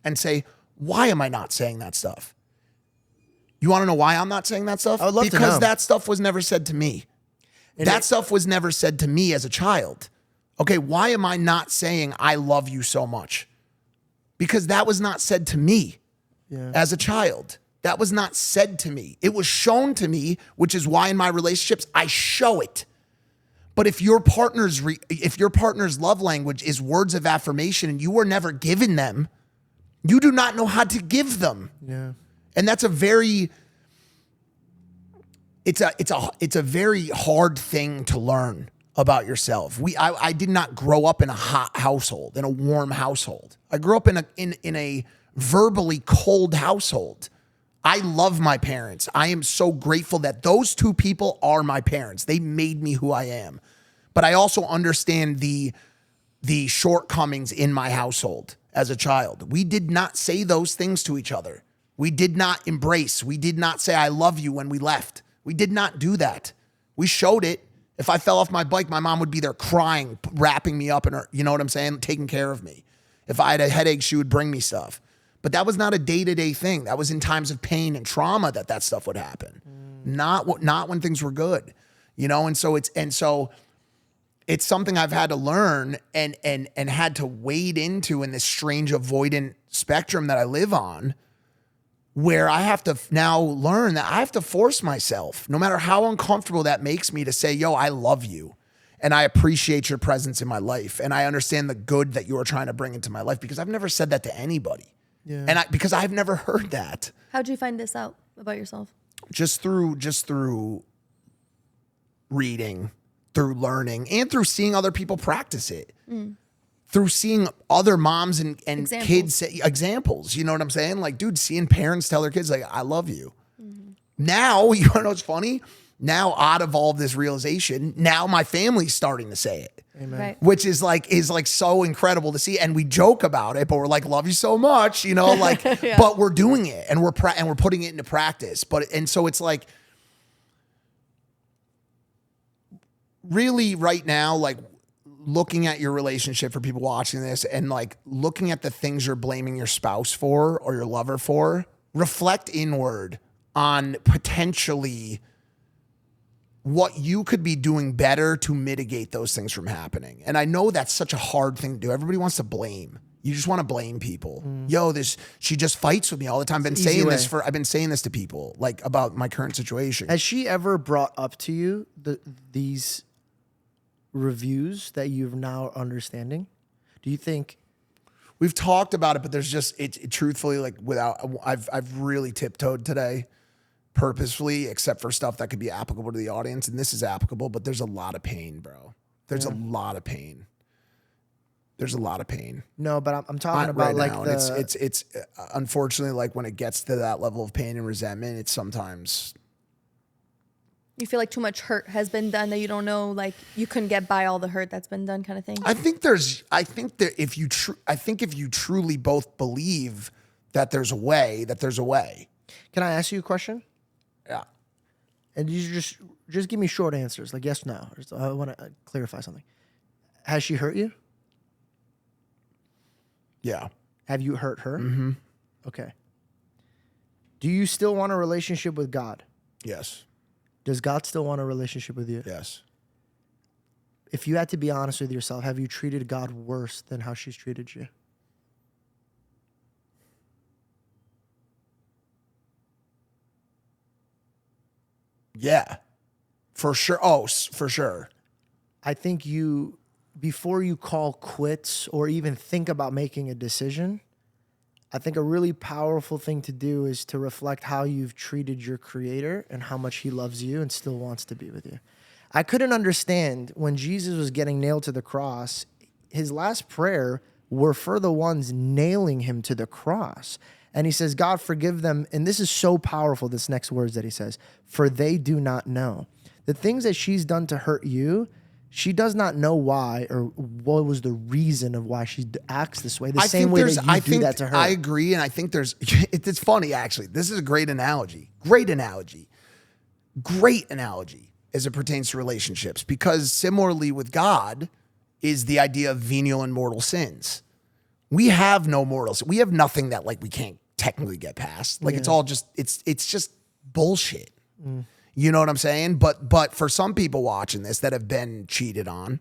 and say, why am I not saying that stuff? You want to know why I'm not saying that stuff? I would love to know. Because that stuff was never said to me. That stuff was never said to me as a child. Okay, why am I not saying I love you so much? Because that was not said to me as a child. That was not said to me. It was shown to me, which is why in my relationships, I show it. But if your partner's love language is words of affirmation and you were never given them, you do not know how to give them. Yeah. And that's it's a very hard thing to learn about yourself. I did not grow up in a hot household, in a warm household. I grew up in a verbally cold household. I love my parents. I am so grateful that those two people are my parents. They made me who I am. But I also understand the shortcomings in my household as a child. We did not say those things to each other. We did not embrace. We did not say, I love you when we left. We did not do that. We showed it. If I fell off my bike, my mom would be there crying, wrapping me up in her, you know what I'm saying? Taking care of me. If I had a headache, she would bring me stuff. But that was not a day-to-day thing. That was in times of pain and trauma that stuff would happen. Not when things were good, you know? And so it's something I've had to learn and had to wade into in this strange avoidant spectrum that I live on, where I have to now learn that I have to force myself, no matter how uncomfortable that makes me, to say, yo, I love you. And I appreciate your presence in my life. And I understand the good that you are trying to bring into my life, because I've never said that to anybody. Yeah. And because I've never heard that. How'd you find this out about yourself? Just through reading, through learning, and through seeing other people practice it. Through seeing other moms and kids say examples. You know what I'm saying? Like, dude, seeing parents tell their kids, like, I love you. Mm-hmm. Now, you want to know what's funny? Now, out of all of this realization, now my family's starting to say it. Amen. Right. Which is like so incredible to see. And we joke about it, but we're like, love you so much, you know, like, yeah. But we're doing it and we're putting it into practice. And so it's like, really right now, like, looking at your relationship for people watching this and like looking at the things you're blaming your spouse for or your lover for, reflect inward on potentially what you could be doing better to mitigate those things from happening. And I know that's such a hard thing to do. Everybody wants to blame. You just want to blame people. Yo, she just fights with me all the time. I've been saying this to people, like, about my current situation. Has she ever brought up to you these reviews that you're now understanding? Do you think we've talked about it, but there's just truthfully, like, I've really tiptoed today purposefully, except for stuff that could be applicable to the audience, and this is applicable, but there's a lot of pain, bro. There's a lot of pain. There's a lot of pain. No, but I'm talking about right like now. It's unfortunately, like, when it gets to that level of pain and resentment, it's sometimes you feel like too much hurt has been done that you don't know, like, you couldn't get by all the hurt that's been done, kind of thing. I think if you truly both believe that there's a way, Can I ask you a question? Yeah. And you just give me short answers, like yes, no. I want to clarify something. Has she hurt you? Yeah. Have you hurt her? Mm-hmm. Okay. Do you still want a relationship with God? Yes. Does God still want a relationship with you? Yes. If you had to be honest with yourself, have you treated God worse than how she's treated you? Yeah. For sure. Oh, for sure. I think before you call quits or even think about making a decision, I think a really powerful thing to do is to reflect how you've treated your creator and how much he loves you and still wants to be with you. I couldn't understand when Jesus was getting nailed to the cross, his last prayer were for the ones nailing him to the cross. And he says, God, forgive them. And this is so powerful, this next words that he says, for they do not know. The things that she's done to hurt you, she does not know why or what was the reason of why she acts this way. The same way that you do that to her. I agree, and I think there's. It's funny actually. This is a great analogy. Great analogy as it pertains to relationships, because similarly with God is the idea of venial and mortal sins. We have no mortals. We have nothing that like we can't technically get past. Like it's all just it's just bullshit. You know what I'm saying? But for some people watching this that have been cheated on,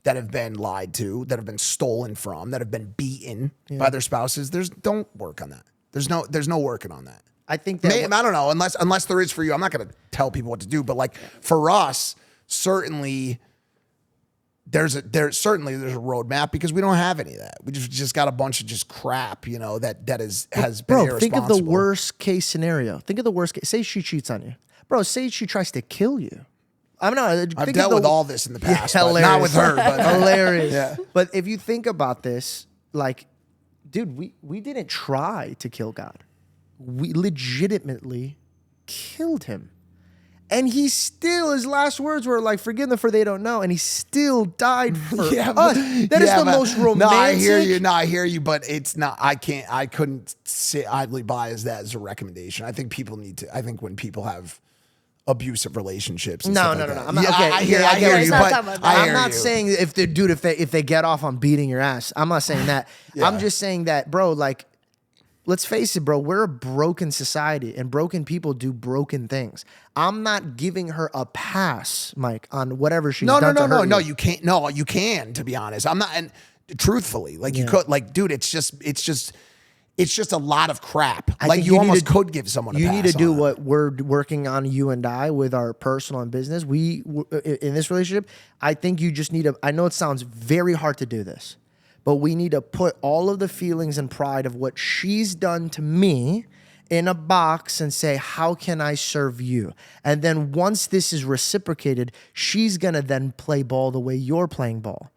that have been lied to, that have been stolen from, that have been beaten by their spouses, don't work on that. There's no working on that. I think that I don't know, unless there is for you. I'm not going to tell people what to do, but like for us, certainly there's a roadmap, because we don't have any of that. We just got a bunch of just crap, you know, that has been irresponsible. Think of the worst case scenario. Think of the worst case. Say she cheats on you. Bro, say she tries to kill you. I've dealt with all this in the past, but not with her. But hilarious. Yeah. But if you think about this, like, dude, we didn't try to kill God. We legitimately killed him. And he still, his last words were like, forgive them for they don't know. And he still died for us. That is the most romantic. No, I hear you, but it's not, I couldn't sit idly by as that as a recommendation. I think people need to, I think when people have abusive relationships. No. I'm not, I hear you, but I'm not saying if they get off on beating your ass. I'm not saying that. I'm just saying that, bro, like, let's face it, bro, we're a broken society and broken people do broken things. I'm not giving her a pass, Mike, on whatever she's done to her. No, you can't. No, you can, to be honest. I'm not, and truthfully, like you could, like, dude, it's just a lot of crap. Like you almost could give someone a pass. You need to do what we're working on, you and I, with our personal and business. We, in this relationship, I think you just need to, I know it sounds very hard to do this, but we need to put all of the feelings and pride of what she's done to me in a box and say, how can I serve you? And then once this is reciprocated, she's going to then play ball the way you're playing ball.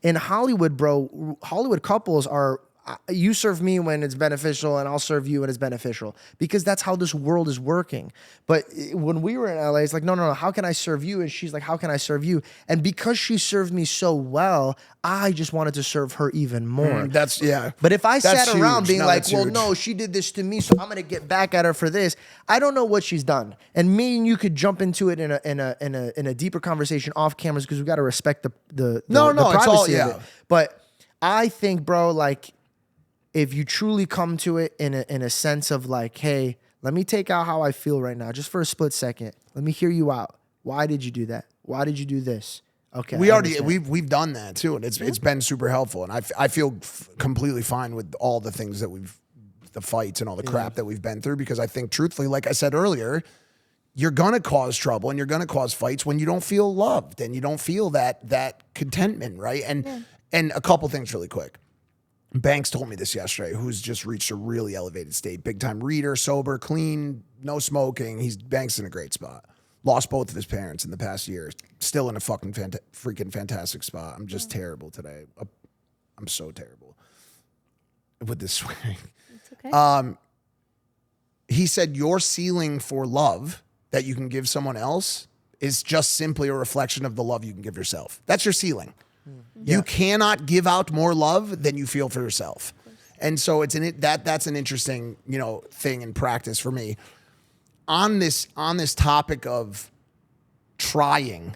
In Hollywood, bro, Hollywood couples are, you serve me when it's beneficial and I'll serve you when it's beneficial, because that's how this world is working. But when we were in LA, it's like, no, how can I serve you? And she's like, how can I serve you? And because she served me so well, I just wanted to serve her even more. But if I sat around being like, well, no, she did this to me, so I'm gonna get back at her for this, I don't know what she's done. And me and you could jump into it in a deeper conversation off cameras, because we got to respect the privacy of it. But I think, bro, like, if you truly come to it in a sense of like, hey, let me take out how I feel right now, just for a split second. Let me hear you out. Why did you do that? Why did you do this? Okay. We've done that too, and it's been super helpful. And I feel completely fine with all the things that the fights and all the crap that we've been through, because I think truthfully, like I said earlier, you're gonna cause trouble and you're gonna cause fights when you don't feel loved and you don't feel that contentment, right? And a couple things really quick. Banks told me this yesterday, who's just reached a really elevated state. Big time reader, sober, clean, no smoking. Banks in a great spot. Lost both of his parents in the past year. Still in a fucking freaking fantastic spot. I'm just terrible today. I'm so terrible with this swearing. It's okay. He said your ceiling for love that you can give someone else is just simply a reflection of the love you can give yourself. That's your ceiling. You cannot give out more love than you feel for yourself. And so that's an interesting, thing in practice for me. On this topic of trying,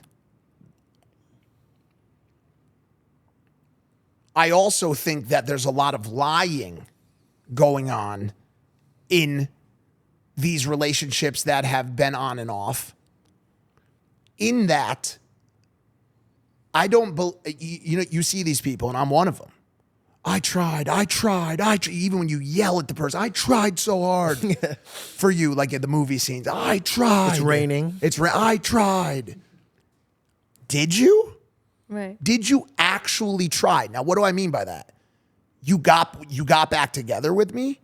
I also think that there's a lot of lying going on in these relationships that have been on and off. In that, I don't you see these people, and I'm one of them. I tried. Even when you yell at the person, I tried so hard for you, like at the movie scenes. I tried. It's raining. I tried. Did you? Right. Did you actually try? Now, what do I mean by that? You got back together with me?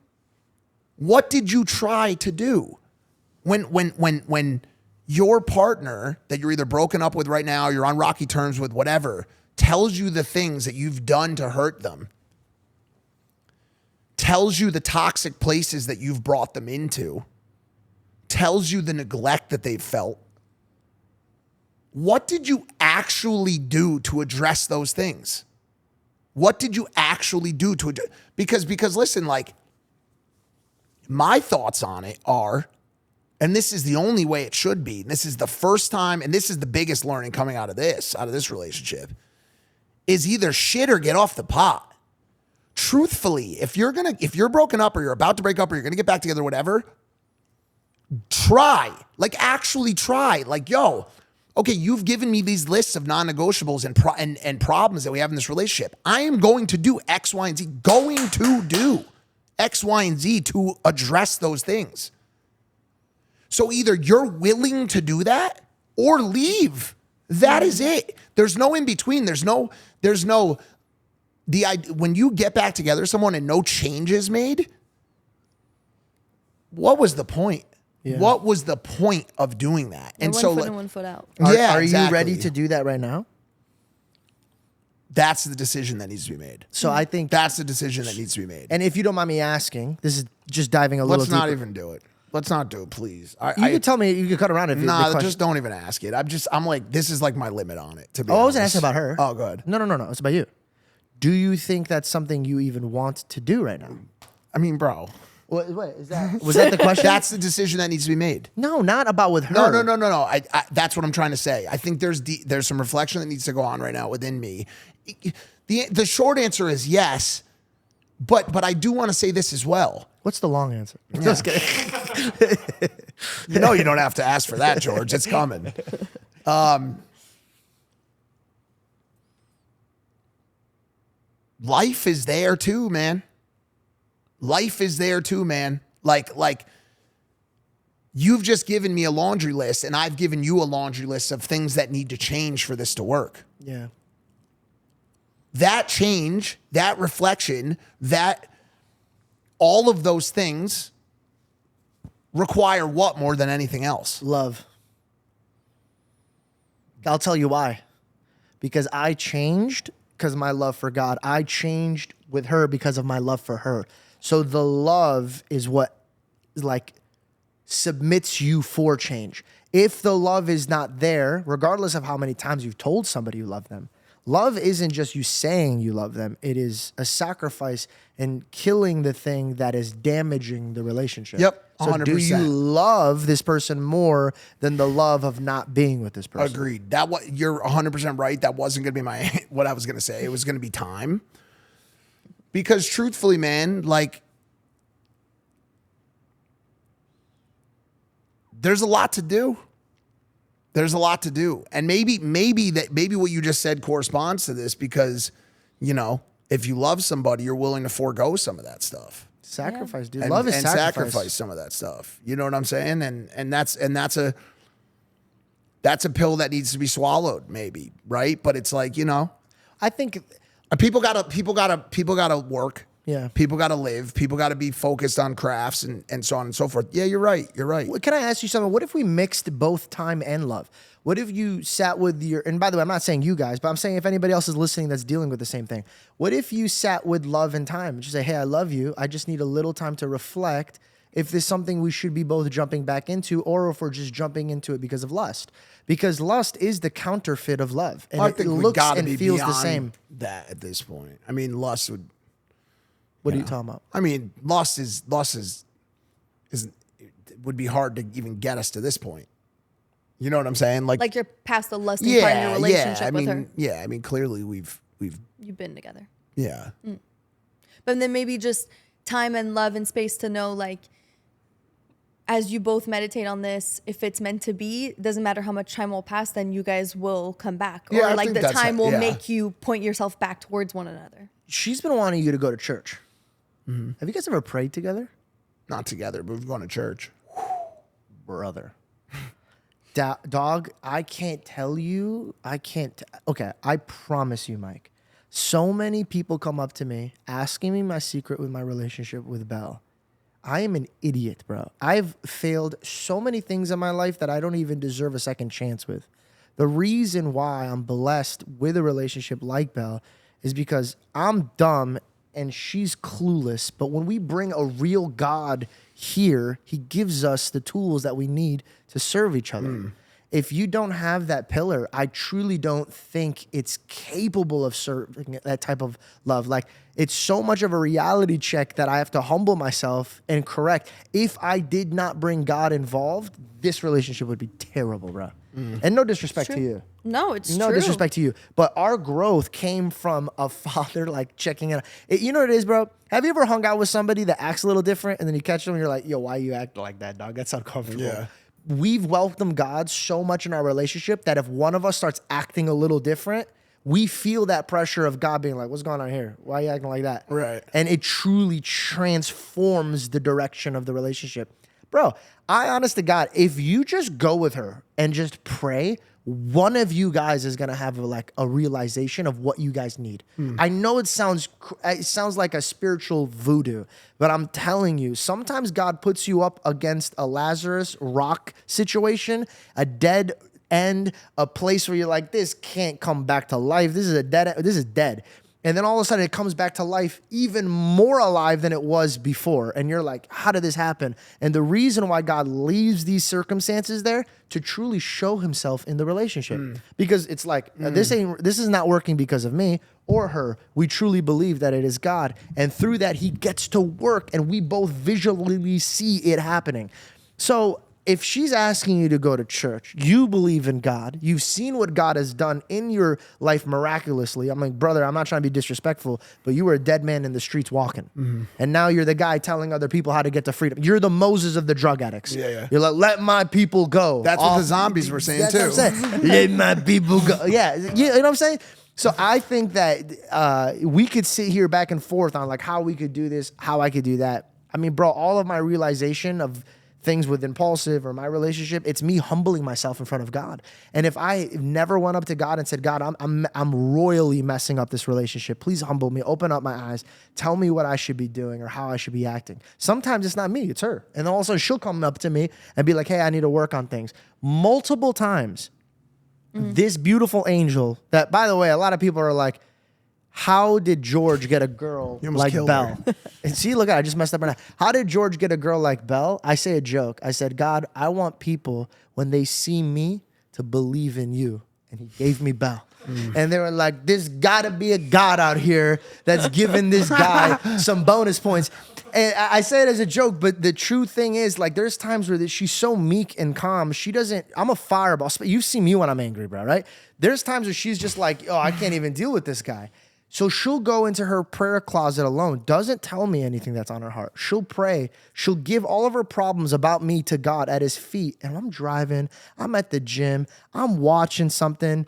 What did you try to do? When your partner that you're either broken up with right now, you're on rocky terms with, whatever, tells you the things that you've done to hurt them, tells you the toxic places that you've brought them into, tells you the neglect that they've felt, what did you actually do to address those things? What did you actually do to address? Because listen, like, my thoughts on it are, and this is the only way it should be, and this is the first time, and this is the biggest learning coming out of this relationship, is either shit or get off the pot. Truthfully, if you're broken up or you're about to break up or you're gonna get back together, whatever, try. Like, actually try. Like, yo, okay, you've given me these lists of non-negotiables and problems that we have in this relationship. I am going to do X, Y, and Z. Going to do X, Y, and Z to address those things. So either you're willing to do that or leave. That is it. There's no in between. When you get back together with someone and no change is made, what was the point? Yeah. What was the point of doing that? And so, one foot in, one foot out. Are exactly. you ready to do that right now? That's the decision that needs to be made. So I think that's the decision that needs to be made. And if you don't mind me asking, this is just diving a little Let's deeper. not even do it. Let's not do it, please. You can tell me, you can cut around it. Nah, just don't even ask it. I'm like, this is like my limit on it, to be honest. I wasn't asking about her. Oh, good. No. It's about you. Do you think that's something you even want to do right now? I mean, bro. Wait, was that the question? That's the decision that needs to be made. No, not about with her. No. I that's what I'm trying to say. I think there's some reflection that needs to go on right now within me. The short answer is yes, but I do want to say this as well. What's the long answer? Yeah. Just kidding. You know you don't have to ask for that, George. It's coming. Life is there too, man. Life is there too, man. Like you've just given me a laundry list and I've given you a laundry list of things that need to change for this to work. Yeah. That change, that reflection, that all of those things require what more than anything else? Love. I'll tell you why. Because I changed because of my love for God. I changed with her because of my love for her. So the love is what like submits you for change. If the love is not there, regardless of how many times you've told somebody you love them, love isn't just you saying you love them. It is a sacrifice and killing the thing that is damaging the relationship. Yep, 100%. So do you love this person more than the love of not being with this person? Agreed. You're 100% right. That wasn't going to be what I was going to say. It was going to be time. Because truthfully, man, like, there's a lot to do. There's a lot to do. And maybe what you just said corresponds to this because, you know, if you love somebody, you're willing to forego some of that stuff. Sacrifice, dude. And, Love is and sacrifice some of that stuff. You know what I'm saying? And that's a pill that needs to be swallowed, maybe, right? But it's like, you know, I think people gotta work. Yeah. People gotta live. People gotta be focused on crafts and so on and so forth. Yeah, you're right. You're right. Can I ask you something? What if we mixed both time and love? What if you sat with and by the way, I'm not saying you guys, but I'm saying if anybody else is listening that's dealing with the same thing. What if you sat with love and time? Just say, hey, I love you. I just need a little time to reflect if there's something we should be both jumping back into or if we're just jumping into it because of lust. Because lust is the counterfeit of love. And I think it we looks gotta and be feels the beyond same. that at this point. I mean, lust would. What are you talking about? I mean, lust would be hard to even get us to this point. You know what I'm saying? Like you're past the lusting part in your relationship with her. Yeah, I mean, clearly You've been together. Yeah. But then maybe just time and love and space to know, like, as you both meditate on this, if it's meant to be, it doesn't matter how much time will pass, then you guys will come back. Yeah, or I like think the that's time it, will yeah. make you point yourself back towards one another. She's been wanting you to go to church. Have you guys ever prayed together? Not together, but we've gone to church. Brother. Dog, I can't tell you. Okay, I promise you, Mike. So many people come up to me asking me my secret with my relationship with Belle. I am an idiot, bro. I've failed so many things in my life that I don't even deserve a second chance with. The reason why I'm blessed with a relationship like Belle is because I'm dumb and she's clueless. But when we bring a real God here, he gives us the tools that we need to serve each other. if you don't have that pillar, I truly don't think it's capable of serving that type of love. Like, it's so much of a reality check that I have to humble myself and correct. If I did not bring God involved, this relationship would be terrible, bro. And no disrespect to you. No, it's No true. disrespect to you. But our growth came from a father like checking in. You know what it is, bro? Have you ever hung out with somebody that acts a little different and then you catch them and you're like, yo, why you act like that, dog? That's uncomfortable. Yeah. We've welcomed God so much in our relationship that if one of us starts acting a little different, we feel that pressure of God being like, what's going on here? Why are you acting like that? Right. And it truly transforms the direction of the relationship. Bro, I honest to God, if you just go with her and just pray, one of you guys is gonna have a realization of what you guys need. I know it sounds like a spiritual voodoo, but I'm telling you, sometimes God puts you up against a Lazarus rock situation, a dead end, a place where you're like, this can't come back to life. This is dead. And then all of a sudden it comes back to life even more alive than it was before. And you're like, how did this happen? And the reason why God leaves these circumstances there to truly show himself in the relationship. Because it's like, this is not working because of me or her. We truly believe that it is God. And through that, he gets to work and we both visually see it happening. So if she's asking you to go to church, you believe in God, you've seen what God has done in your life miraculously. I'm like, brother, I'm not trying to be disrespectful, but you were a dead man in the streets walking. And now you're the guy telling other people how to get to freedom. You're the Moses of the drug addicts. Yeah. You're like, let my people go. That's what the zombies were saying That's too. what I'm saying. Let my people go. Yeah, you know what I'm saying? So I think that we could sit here back and forth on like how we could do this, how I could do that. I mean, bro, all of my realization of things with Impulsive or my relationship, it's me humbling myself in front of God. And if I never went up to God and said, God, I'm royally messing up this relationship. Please humble me, open up my eyes, tell me what I should be doing or how I should be acting. Sometimes it's not me, it's her. And then all of a sudden she'll come up to me and be like, hey, I need to work on things. Multiple times, this beautiful angel that, by the way, a lot of people are like, how did George get a girl You almost like killed Belle? her. And see, look, I just messed up right now. How did George get a girl like Belle? I say a joke. I said, God, I want people, when they see me, to believe in you. And he gave me Belle. And they were like, there's got to be a God out here that's giving this guy some bonus points. And I say it as a joke, but the true thing is, like, there's times where she's so meek and calm. I'm a fireball. You've seen me when I'm angry, bro, right? There's times where she's just like, oh, I can't even deal with this guy. So she'll go into her prayer closet alone, doesn't tell me anything that's on her heart. She'll pray. She'll give all of her problems about me to God at his feet. And I'm driving. I'm at the gym. I'm watching something.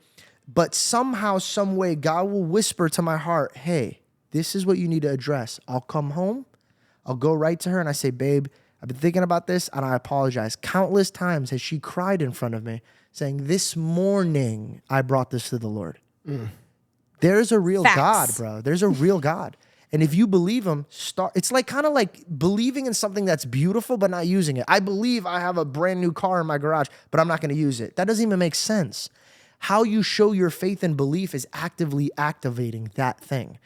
But somehow, some way, God will whisper to my heart, hey, this is what you need to address. I'll come home. I'll go right to her and I say, babe, I've been thinking about this and I apologize. Countless times has she cried in front of me saying, this morning I brought this to the Lord. There's a real Facts. God, bro. There's a real God. And if you believe him, it's like kind of like believing in something that's beautiful but not using it. I believe I have a brand new car in my garage, but I'm not going to use it. That doesn't even make sense. How you show your faith and belief is actively activating that thing.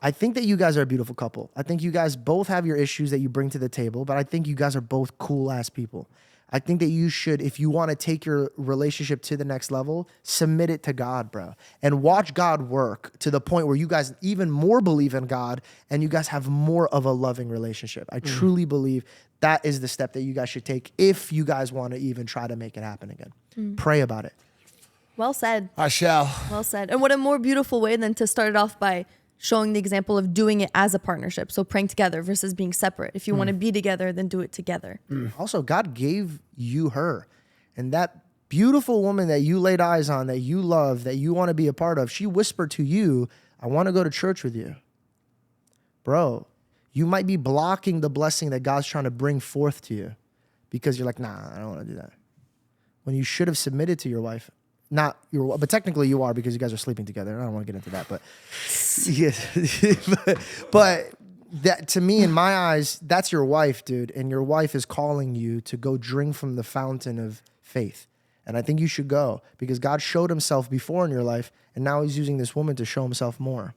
I think that you guys are a beautiful couple. I think you guys both have your issues that you bring to the table, but I think you guys are both cool ass people. I think that you should, if you want to take your relationship to the next level, submit it to God, bro. And watch God work to the point where you guys even more believe in God and you guys have more of a loving relationship. I truly believe that is the step that you guys should take if you guys want to even try to make it happen again. Pray about it. Well said. I shall. Well said. And what a more beautiful way than to start it off by showing the example of doing it as a partnership. So praying together versus being separate. If you want to be together, then do it together. Also, God gave you her. And that beautiful woman that you laid eyes on, that you love, that you want to be a part of, she whispered to you, I want to go to church with you. Bro, you might be blocking the blessing that God's trying to bring forth to you because you're like, nah, I don't want to do that. When you should have submitted to your wife. Not your, but technically you are because you guys are sleeping together. I don't want to get into that, but yeah, but that to me, in my eyes, that's your wife, dude, and your wife is calling you to go drink from the fountain of faith, and I think you should go because God showed Himself before in your life, and now He's using this woman to show Himself more.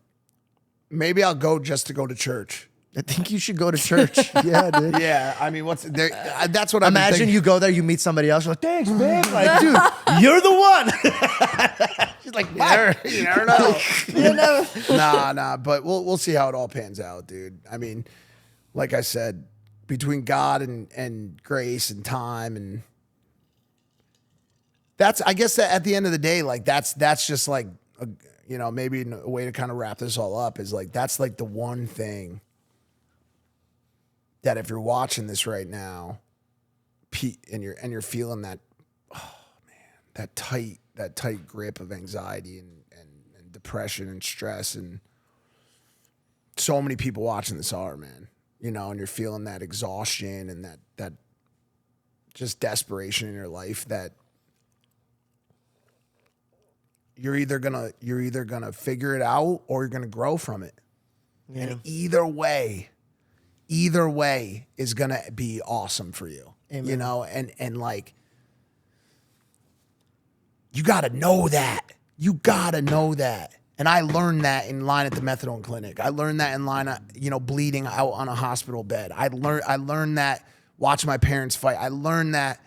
Maybe I'll go just to go to church. I think you should go to church. Yeah, dude. Yeah, I mean, what's there? That's what I Imagine you go there, you meet somebody else. You're like, thanks, babe. Like, dude, you're the one. She's like, You never know. You know. Nah. But we'll see how it all pans out, dude. I mean, like I said, between God and grace and time, and that's, I guess that at the end of the day, like that's just like, maybe a way to kind of wrap this all up is like that's like the one thing that if you're watching this right now, and you're feeling that, oh man, that tight grip of anxiety and depression and stress, and so many people watching this are, man, and you're feeling that exhaustion and that just desperation in your life, that you're either gonna figure it out or you're gonna grow from it. Yeah. And either way is gonna be awesome for you. Amen. And like, you gotta know that. You gotta know that. And I learned that in line at the methadone clinic. I learned that in line, bleeding out on a hospital bed. I learned that watching my parents fight. I learned that,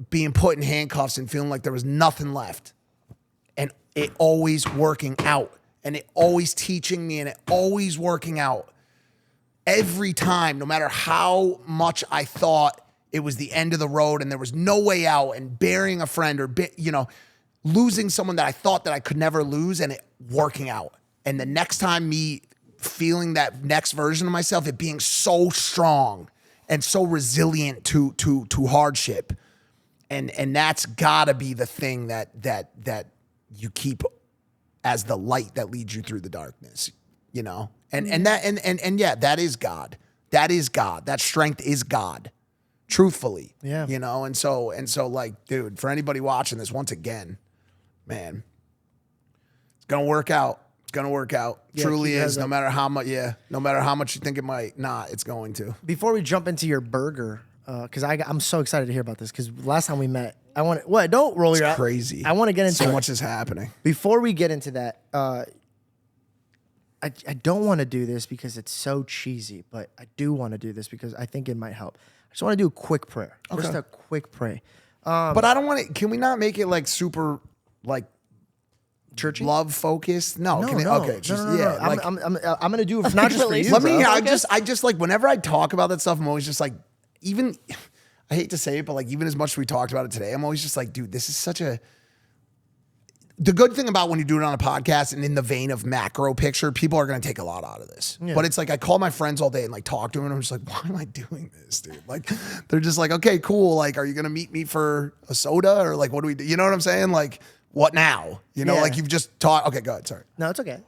being put in handcuffs and feeling like there was nothing left. And it always working out. And it always teaching me, and it always working out. Every time, no matter how much I thought it was the end of the road and there was no way out, and burying a friend or, losing someone that I thought that I could never lose, and it working out. And the next time, me feeling that next version of myself, it being so strong and so resilient to hardship. And that's gotta be the thing that you keep as the light that leads you through the darkness, And that is God. That is God. That strength is God. Truthfully. Yeah. And so like, dude, for anybody watching this, once again, man, it's gonna work out. It's gonna work out. Yeah, Truly is, no matter how much you think it might not, it's going to. Before we jump into your burger, because I'm so excited to hear about this, because last time we met, don't roll your eyes. Crazy. I want to get into so much is happening. Before we get into that, I don't want to do this because it's so cheesy, but I do want to do this because I think it might help. I just want to do a quick prayer. Okay. Just a quick pray. But I don't want to, can we not make it like super, like, churchy? Love focused? No. Okay. Just, no. yeah. Like, I'm going to do it not just for you. Let me, I just like, whenever I talk about that stuff, I'm always just like, even, I hate to say it, but like, even as much as we talked about it today, I'm always just like, dude, this is such a, the good thing about when you do it on a podcast and in the vein of macro picture, people are going to take a lot out of this. Yeah. But it's like, I call my friends all day and like talk to them, and I'm just like, why am I doing this, dude? Like, they're just like, okay, cool. Like, are you going to meet me for a soda, or like, what do we do? You know what I'm saying? Like, what now? Like you've just taught. Okay, go ahead. Sorry. No, it's okay.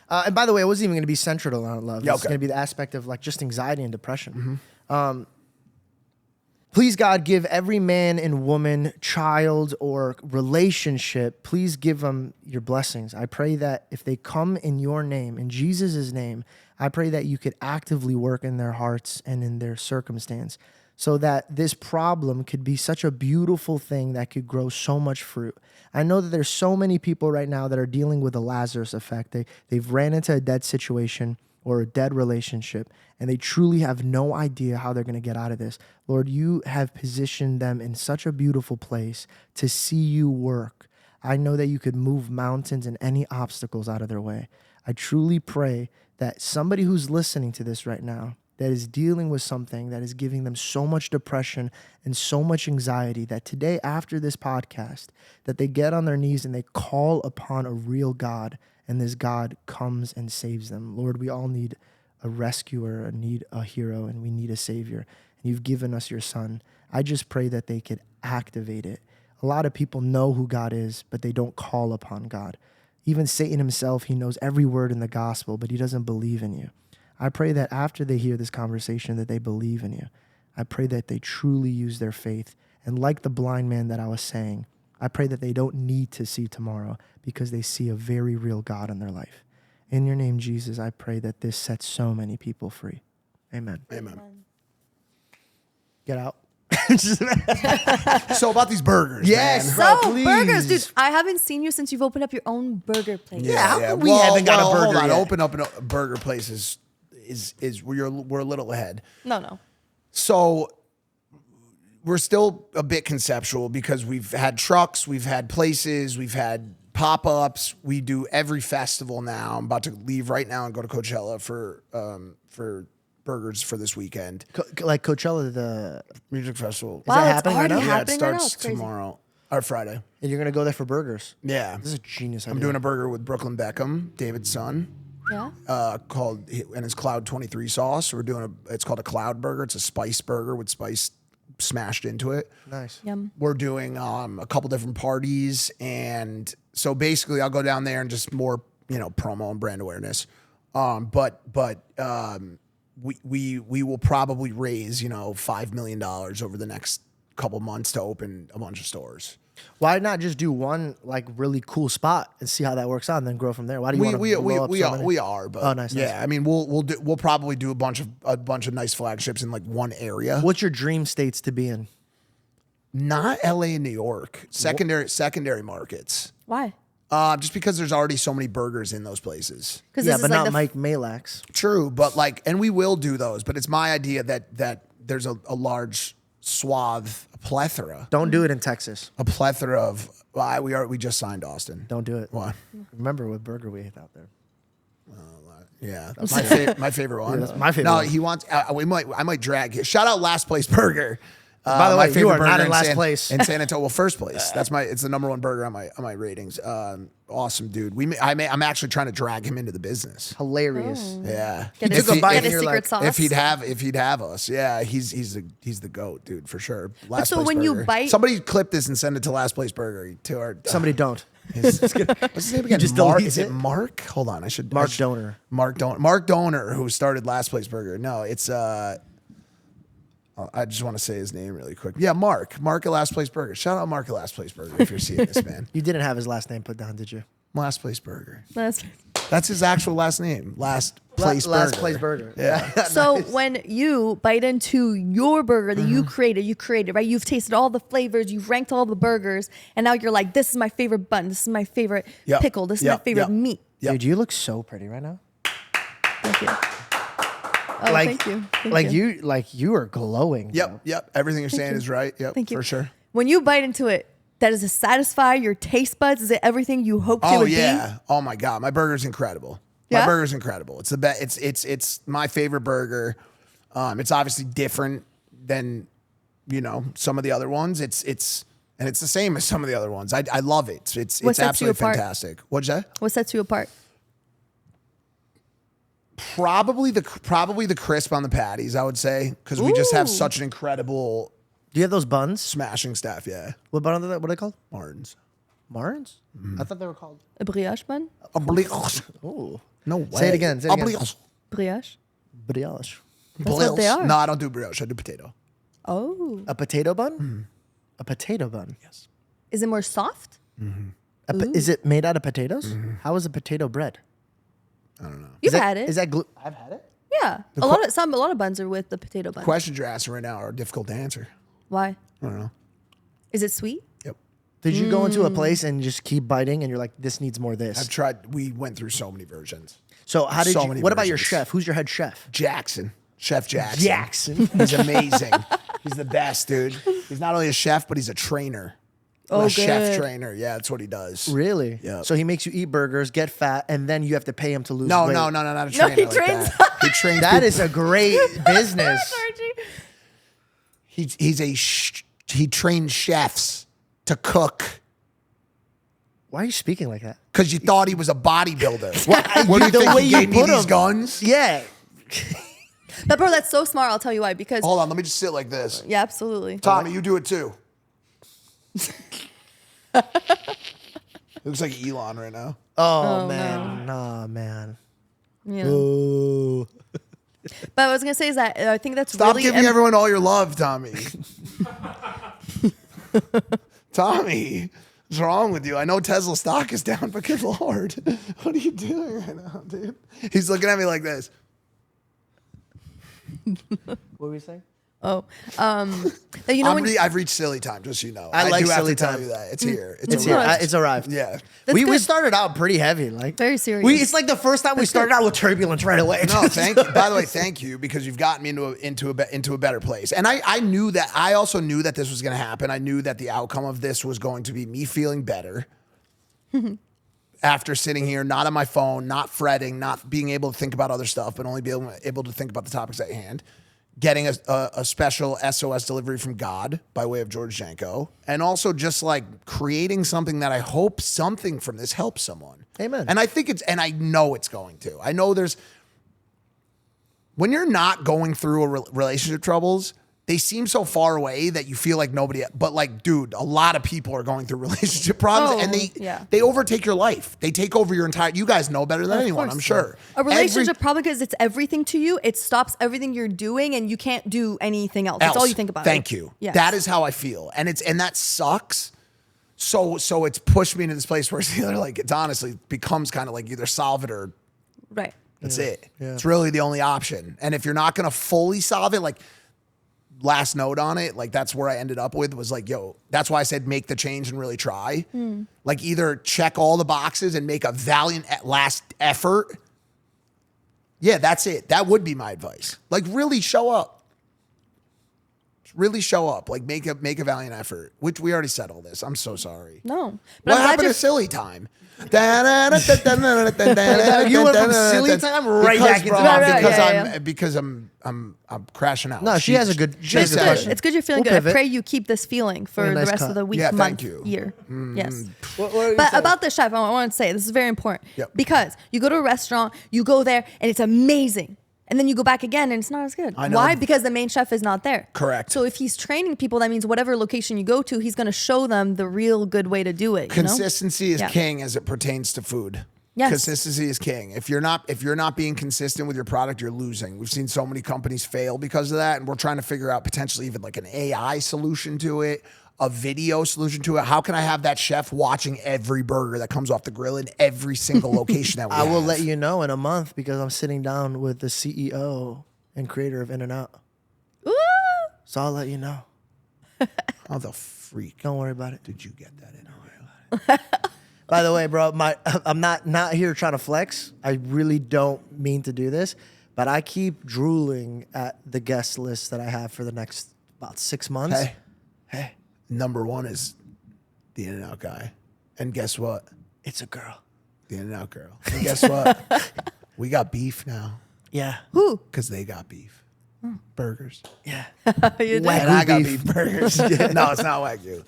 And by the way, it wasn't even going to be central on love. Yeah, it's going to be the aspect of like just anxiety and depression. Mm-hmm. Please, God, give every man and woman, child, or relationship, please give them your blessings. I pray that if they come in your name, in Jesus' name, I pray that you could actively work in their hearts and in their circumstance, so that this problem could be such a beautiful thing that could grow so much fruit. I know that there's so many people right now that are dealing with the Lazarus effect. They've ran into a dead situation or a dead relationship, and they truly have no idea how they're going to get out of this. Lord, you have positioned them in such a beautiful place to see you work. I know that you could move mountains and any obstacles out of their way. I truly pray that somebody who's listening to this right now, that is dealing with something that is giving them so much depression and so much anxiety, that today after this podcast, that they get on their knees and they call upon a real God, and this God comes and saves them. Lord, we all need a rescuer, need a hero, and we need a savior. And you've given us your son. I just pray that they could activate it. A lot of people know who God is, but they don't call upon God. Even Satan himself, he knows every word in the gospel, but he doesn't believe in you. I pray that after they hear this conversation, that they believe in you. I pray that they truly use their faith. And like the blind man that I was saying, I pray that they don't need to see tomorrow because they see a very real God in their life. In your name, Jesus, I pray that this sets so many people free. Amen. Amen. Get out. So about these burgers, yes, man. So, please. burgers, dude. I haven't seen you since you've opened up your own burger place. Yeah, how come we haven't got a burger hold on. yet? Open up a burger place is is we're a little ahead. No. So we're still a bit conceptual because we've had trucks, we've had places, we've had pop-ups. We do every festival now. I'm about to leave right now and go to Coachella for burgers for this weekend. Like Coachella, the Music festival. Wow, that it's happening right already now? Yeah, it happening right now. starts It's crazy. tomorrow or Friday. and you're gonna go there for burgers. Yeah. This is a genius idea. I'm doing a burger with Brooklyn Beckham, David's son. Yeah. And it's Cloud 23 sauce. We're doing it's called a Cloud burger. It's a spice burger with spice smashed into it. Nice. Yum. We're doing a couple different parties, and so basically I'll go down there and just more promo and brand awareness. But we will probably raise $5 million over the next couple months to open a bunch of stores. Why not just do one like really cool spot and see how that works out, and then grow from there? Why do you want to blow up so many? We are, but Oh, nice, yeah. nice. I mean, we'll probably do a bunch of nice flagships in like one area. What's your dream states to be in? Not LA and New York. Secondary markets. Why? Just because there's already so many burgers in those places. Because Yeah, this but is like not the Mike Malak's. True, but and we will do those. But it's my idea that there's a large swath, a plethora Don't do it in Texas. of. We just signed Austin. Don't do it. What? Remember what burger we ate out there? Yeah, my favorite one. that's my favorite No, one. he wants. I might drag. Shout out Last Place Burger. By the my way, you favorite are not burger in last place. in San Antonio. Well, first place. It's the number one burger on my ratings. Awesome dude. I'm actually trying to drag him into the business. Hilarious. Yeah. Get He his, took a bite get and his you're secret like, sauce. If he'd have us, yeah, he's the goat, dude, for sure. Last so Place when you Burger. bite- somebody clip this and send it to Last Place Burger to our Somebody don't. What's his name again? just Mark, deletes is it it? Mark? Hold on, I should Mark Donor. Mark Donor, who started Last Place Burger. No, it's I just want to say his name really quick. Yeah, Mark at Last Place Burger. Shout out Mark at Last Place Burger if you're seeing this, man. You didn't have his last name put down, did you? Last Place Burger. That's- That's his actual last name. Last Place Burger. Last Place Burger. Yeah. So when you bite into your burger that you created, right? You've tasted all the flavors, you've ranked all the burgers, and now you're like, this is my favorite bun, this is my favorite Yep. pickle, this is Yep. my favorite Yep. meat. Yep. Dude, you look so pretty right now. Thank you. Oh, Like, thank you. Thank you are glowing. bro. Yep. Everything you're saying is right. Yep. Thank you. For sure. When you bite into it, does it satisfy your taste buds? Is it everything you hoped it Oh would yeah. Oh my God. My burger's incredible. Yeah? My burger's incredible. It's the best. It's my favorite burger. It's obviously different than some of the other ones. It's the same as some of the other ones. I love it. It's What sets you absolutely apart? fantastic. What'd you say? be? What sets you apart? Probably the crisp on the patties, I would say, because we just have Ooh. such an incredible Do you have those buns? smashing staff. Yeah, What bun are they? What are they called? Martins. Martins? I thought they were called. A brioche bun? Oh, No way. Say it again, say it again. Brioche? brioche. That's what they are. No, I don't do brioche. I do potato. Oh. A potato bun? A potato bun. Yes. Is it more soft? Is it made out of potatoes? How is a potato bread? You've had it. Is that I've had it. Yeah. A lot of buns are with the potato bun. Questions you're asking right now are difficult to answer. Why? I don't know. Is it sweet? Yep. Did you go into a place and just keep biting and you're like, this needs more of this? I've tried. We went through so many versions. So how did so you, many what about your versions. chef? Who's your head chef? Jackson. Chef Jackson. Jackson. He's amazing. He's the best, dude. He's not only a chef, but he's a trainer. Oh, a chef good. trainer. Yeah, that's what he does. Really? Yeah. So he makes you eat burgers, get fat, and then you have to pay him to lose No, weight. not a No, trainer. he like trains- that. He trains. That is a great business. He trains chefs to cook Why are you speaking like that? because you thought he was a bodybuilder. What do you the think? way He you gave me put these him. guns? Yeah. But bro, that's so smart. I'll tell you why. Because Hold on, let me just sit like this. yeah, absolutely. Tommy, you do it too. Looks like Elon right now. Oh, man. Nah, man. You know. Ooh. But I was gonna say is that I think that's Stop really giving everyone all your love, Tommy. Tommy, what's wrong with you? I know Tesla stock is down, but good Lord. What are you doing right now, dude? He's looking at me like this. What were you saying? That, you know, I've reached silly time, just so you know. I like do have silly to tell time. you that. It's here. It's here. arrived. It's arrived. Yeah. That's We good. started out pretty heavy, like Very serious. It's like the first time we started out with turbulence right away. No, thank you. By the way, thank you, because you've gotten me into a better place. And I knew that. I also knew that this was going to happen. I knew that the outcome of this was going to be me feeling better after sitting here, not on my phone, not fretting, not being able to think about other stuff, but only being able to think about the topics at hand. Getting a special SOS delivery from God by way of George Janko, and also just like creating something that I hope something from this helps someone. Amen. And I think and I know it's going to. I know when you're not going through relationship troubles, they seem so far away that you feel like nobody, but like, dude, a lot of people are going through relationship problems, and they overtake your life. They take over your entire, you guys know better than anyone, I'm sure. A relationship problem, because it's everything to you. It stops everything you're doing, and you can't do anything else. That's all you think about. Thank you. Yes. That is how I feel. And that sucks. So it's pushed me into this place where it's either like, it's honestly becomes kind of like either solve it or Right. that's it. Yeah. It's really the only option. And if you're not going to fully solve it, like, last note on it, like that's where I ended up with was like, yo, that's why I said make the change and really try. Like either check all the boxes and make a valiant last effort. Yeah, that's it. That would be my advice. Like really show up. Really show up. Like make a valiant effort, which we already said all this. I'm so sorry. No. What happened to silly time? You went from silly time right back into that. Because I'm crashing out. No, she has a good question. It's good you're feeling We'll good. pivot. I pray you keep this feeling for Very the nice rest cut. of the week, Yeah, month, thank you. year. Yes. What are you But saying? about the chef, I want to say this is very important. Yep. Because you go to a restaurant, you go there, and it's amazing. And then you go back again and it's not as good. I know. Why? Because the main chef is not there. Correct. So if he's training people, that means whatever location you go to, he's going to show them the real good way to do it. Consistency is Yeah. king as it pertains to food. Yes. Consistency is king. If you're not being consistent with your product, you're losing. We've seen so many companies fail because of that, and we're trying to figure out potentially even like an AI solution to it, a video solution to it. How can I have that chef watching every burger that comes off the grill in every single location that we I have? will let you know in a month because I'm sitting down with the CEO and creator of In-N-Out. Ooh. So I'll let you know. How the freak Don't worry about it. did you get that in? By the way, bro, I'm not here trying to flex. I really don't mean to do this, but I keep drooling at the guest list that I have for the next about 6 months. Hey, number one is the In-N-Out guy. And guess what? It's a girl. The In-N-Out girl. And guess what? We got beef now Yeah. Who? because they got beef. Burgers. Yeah. You did. Wagyu And I got beef. beef burgers. No, it's not Wagyu.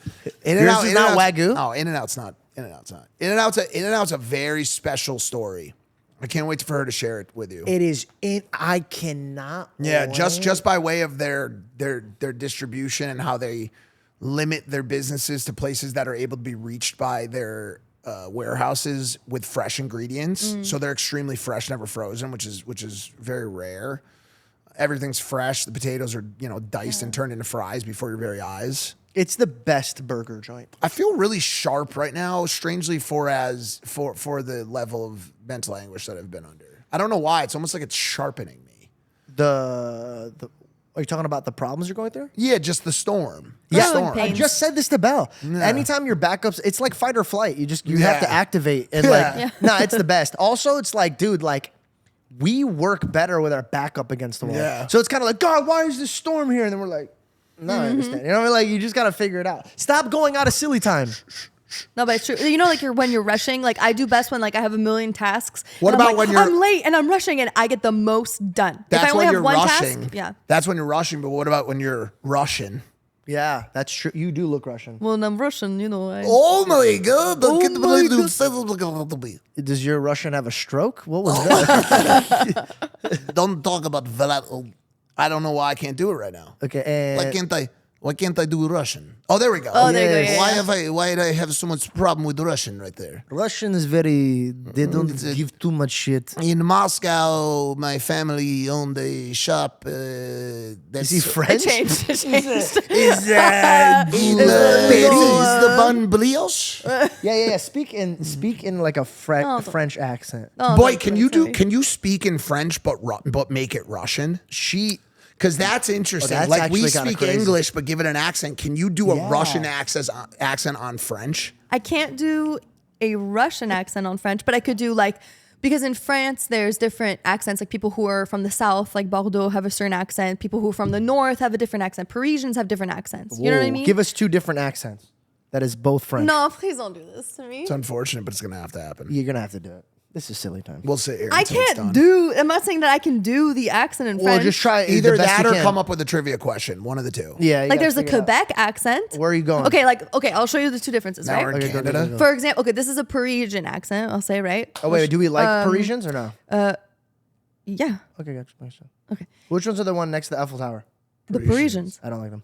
Yours is not Wagyu? No, In-N-Out's not. In-N-Out's not. In-N-Out's a very special story. I can't wait for her to share it with you. It is I cannot. Yeah, wait. just by way of their distribution and how they limit their businesses to places that are able to be reached by their warehouses with fresh ingredients. So they're extremely fresh, never frozen, which is very rare. Everything's fresh. The potatoes are diced and turned into fries before your very eyes. It's the best burger joint. I feel really sharp right now, strangely for the level of mental anguish that I've been under. I don't know why. It's almost like it's sharpening me. Are you talking about the problems you're going through? Yeah, just the storm. The Yeah, storm. pain. I just said this to Belle. Yeah. Anytime your backups, it's like fight or flight. You have Yeah. to activate and Yeah. nah, it's the best. Also, it's like, dude, like we work better with our backup against the wall. Yeah. So it's kind of like, God, why is this storm here? And then we're like, no, I understand. You know what I mean? Like you just gotta figure it out. Stop going out of silly time. No, but it's true. Like when you're rushing, like I do best when like I have a million tasks. What and I'm about like, when you're- I'm late and I'm rushing and I get the most done. That's if I only when have you're one rushing. task, yeah. That's when you're rushing. But what about when you're rushing? Yeah, that's true. You do look Russian. Well, when I'm rushing, I... Oh my God! Does your Russian have a stroke? What was that? Don't talk about Vlad. I don't know why I can't do it right now. Okay, and Why can't I do Russian? Oh, there we go. Oh, there you go, Yes. yeah. Why do I have so much problem with Russian right there? Russian is they don't give too much shit. In Moscow, my family owned a shop. That's Is he French? It changed. It changed. Is that in the bun brioche. Yeah. Speak in like a French accent. Oh, Boy, that's can what you it's gonna be. can you speak in French but make it Russian? Because that's interesting. that's Like we actually kinda speak crazy. English, but give it an accent. Can you do a Russian accent on French? I can't do a Russian accent on French, but I could do like, because in France, there's different accents. Like people who are from the south, like Bordeaux, have a certain accent. People who are from the north have a different accent. Parisians have different accents. You know what I mean? Give us 2 different accents. That is both French. No, please don't do this to me. It's unfortunate, but it's gonna have to happen. You're gonna have to do it. This is silly time. We'll sit here. I until it's can't done. do. I'm not saying that I can do the accent in Well, French. just try Either the best that you or can. come up with a trivia question. One of the two. Yeah, you like gotta there's a figure it out. Quebec accent. Where are you going? Okay, I'll show you the 2 differences, Now right? we're in Okay, go, Canada. go, go. For example, okay, this is a Parisian accent. I'll say, right? Oh wait, do we like Parisians or no? Yeah. Okay, gotcha. Okay. Which ones are the one next to the Eiffel Tower? The Parisians. I don't like them.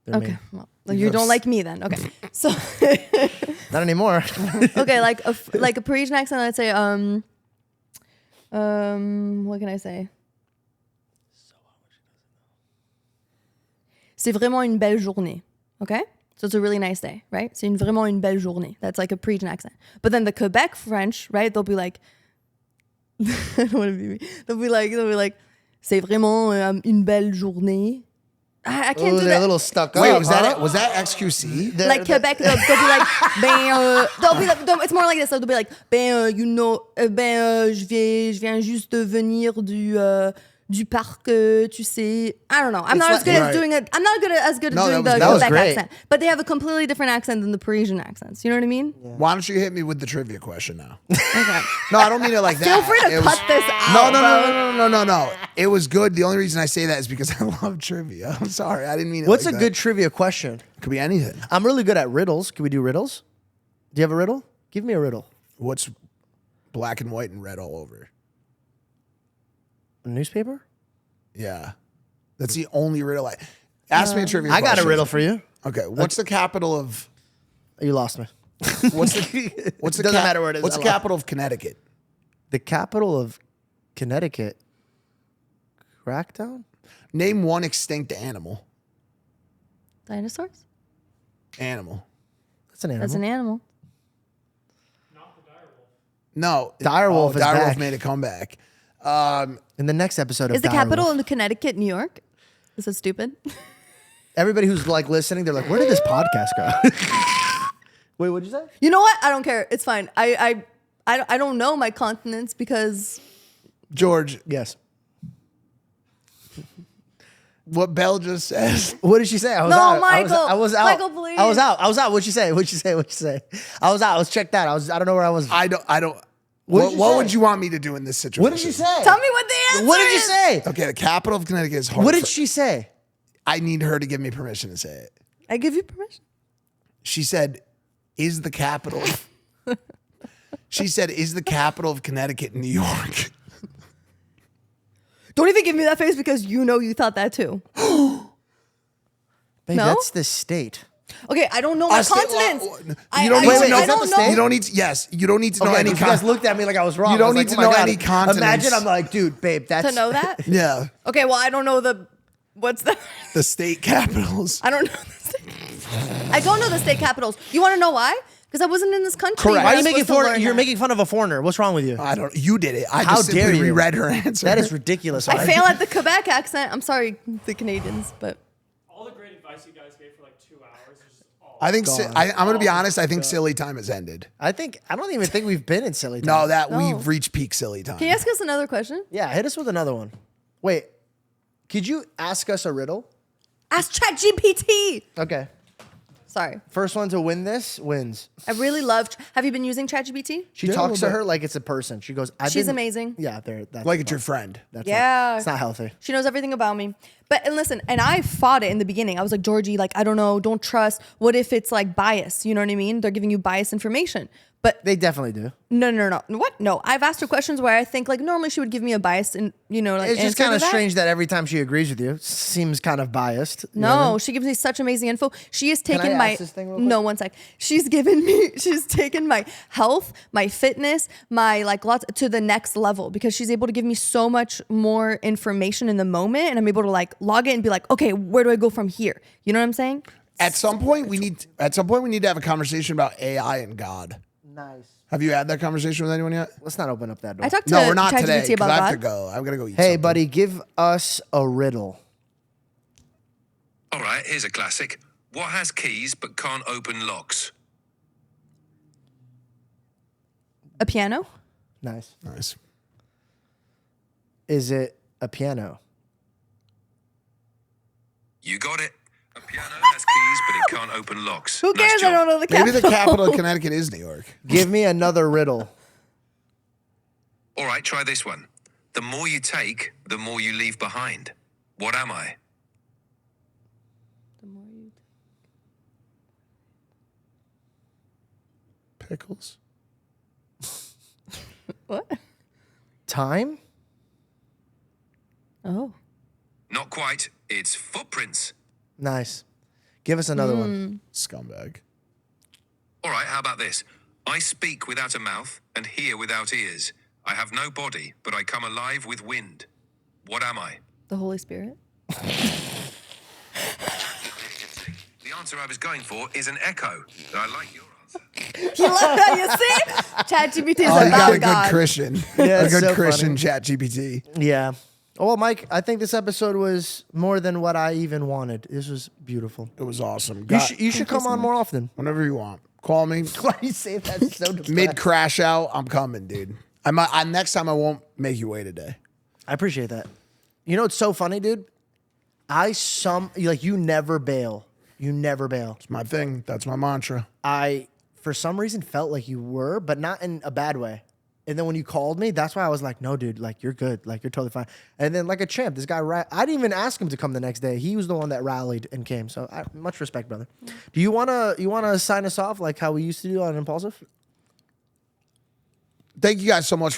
They're Okay. mean. Well, you don't like me then. Okay. So Not anymore. okay, like a Parisian accent, I'd say what can I say? C'est vraiment une belle journée. Okay? So it's a really nice day, right? C'est vraiment une belle journée. That's like a Parisian accent. But then the Quebec French, right? They'll be like I don't want to be mean. They'll be like c'est vraiment une belle journée. I can't Ooh, do they're that. a little stuck Wait, up. was that XQC? Like Quebec, they'll be like, it's more like this. They'll be like, je viens juste de venir du parc, tu sais. I don't know. I'm not as good at doing it. I'm not as good at doing the that was Quebec great. accent. But they have a completely different accent than the Parisian accents. You know what I mean? Yeah. Why don't you hit me with the trivia question now? Okay. No, I don't mean it like that. Feel free to It cut was- this out. No. It was good. The only reason I say that is because I love trivia. I'm sorry. I didn't mean it What's like a that. good trivia question? Could be anything. I'm really good at riddles. Can we do riddles? Do you have a riddle? Give me a riddle. What's black and white and red all over? A newspaper? Yeah. That's the only riddle I... Ask me a trivia I got a question. riddle for you. Okay. What's the capital of... You lost me. What's the... Doesn't matter where it is. What's the capital of Connecticut? The capital of Connecticut. Crackdown? Name one extinct animal. Dinosaurs? Animal. That's an animal. That's an animal. No. Direwolf is Direwolf back. made a comeback. In the next episode of Is the Direwolf. capital in Connecticut, New York? Is that stupid? Everybody who's like listening, they're like, where did this podcast go? Wait, what'd you say? You know what? I don't care. It's fine. I don't know my continents because George, Yes. what Belle just says. What did she say? I was No, out. Michael. I was out. Michael, please. I was out. What'd she say? I was out. I was checked out. I don't know where I was. I don't. What did you What say? would you want me to do in this situation? What did she say? tell me what the answer What did you is. say? Okay, the capital of Connecticut is Hartfelt. What did she say? I need her to give me permission to say it. I give you permission. She said, "Is the capital?" She said, "Is the capital of Connecticut New York?" Don't even give me that face because you know you thought that too. Babe, No? that's the state. Okay, I don't know my State law- continents. You don't need wait, to know. is that the state? You don't need to. Yes, you don't need to know Okay, any. you guys looked at me like I was wrong. You don't I was need like, to oh my know God. any continents. Imagine I'm like, dude, babe, that's To know that? Yeah, Okay, well I don't know what's the the state capitals. I don't know the state. I don't know the state capitals. You want to know why? Because I wasn't in this country. Correct. Why are You're you making supposed to fun? learn You're that. making fun of a foreigner. What's wrong with you? I don't. You did it. I How just dare simply you? reread her answer. That is ridiculous. I fail at the Quebec accent. I'm sorry, the Canadians, but All the great advice you guys gave for like 2 hours is just all. I think. I'm going to be honest. I think silly time has ended. I don't even think we've been in silly time. No, that No. we've reached peak silly time. can you ask us another question? Yeah, hit us with another one. Wait, could you ask us a riddle? Ask ChatGPT. Okay. Sorry, First one to win this wins. I really love. Have you been using ChatGPT? She Yeah, a talks little to bit. her like it's a person. She goes, She's amazing. Yeah, that's Like it's your friend. That's Yeah. it's not healthy. She knows everything about me. But and listen, and I fought it in the beginning. I was like, Georgie, like, I don't know, don't trust. What if it's like bias? You know what I mean? They're giving you biased information. But They definitely do. no. What? No. I've asked her questions where I think like normally she would give me a biased and like It's just answer kind to of that. strange that every time she agrees with you, seems kind of biased. You know No, what I mean? she gives me such amazing info. She has taken I my ask this thing real quick? no, one sec. She's taken my health, my fitness, my like lots to the next level because she's able to give me so much more information in the moment, and I'm able to like log in and be like, okay, where do I go from here? You know what I'm saying? At some point, we need to have a conversation about AI and God. Nice. Have you had that conversation with anyone yet? Let's not open up that door. I talked to No, we're not today. ChatGPT 'Cause about I have to God. go. I'm gonna go eat. Hey, something. buddy, give us a riddle. All right, here's a classic. What has keys but can't open locks? A piano? Nice. Nice. Is it a piano? You got it. A piano has keys, but it can't open locks. Who Nice cares? I job. don't know the Maybe capital. the capital of Connecticut is New York. Give me another riddle. All right, try this one. The more you take, the more you leave behind. What am I? Pickles. What? Time? Oh. Not quite. It's footprints. Nice. Give us another one. Scumbag. All right, how about this? I speak without a mouth and hear without ears. I have no body, but I come alive with wind. What am I? The Holy Spirit? The answer I was going for is an echo. I like your answer. You love that, you see? ChatGPT is Oh, you got about a God. good Christian. Yeah, a it's good so Christian funny. ChatGPT. Yeah. Oh, well, Mike, I think this episode was more than what I even wanted. This was beautiful. It was awesome. You, Got- you should come on more often. whenever you want. Call me. Why do you say that so depressed? Mid crash out, I'm coming, dude. Next time I won't make you wait a day. I appreciate that. You know what's so funny, dude? You never bail. You never bail. It's my thing. That's my mantra. I, for some reason, felt like you were, but not in a bad way. And then when you called me, that's why I was like, no, dude, like, you're good. Like, you're totally fine. And then, like a champ, this guy, I didn't even ask him to come the next day. He was the one that rallied and came. So, much respect, brother. Do you want to sign us off like how we used to do on Impulsive? Thank you guys so much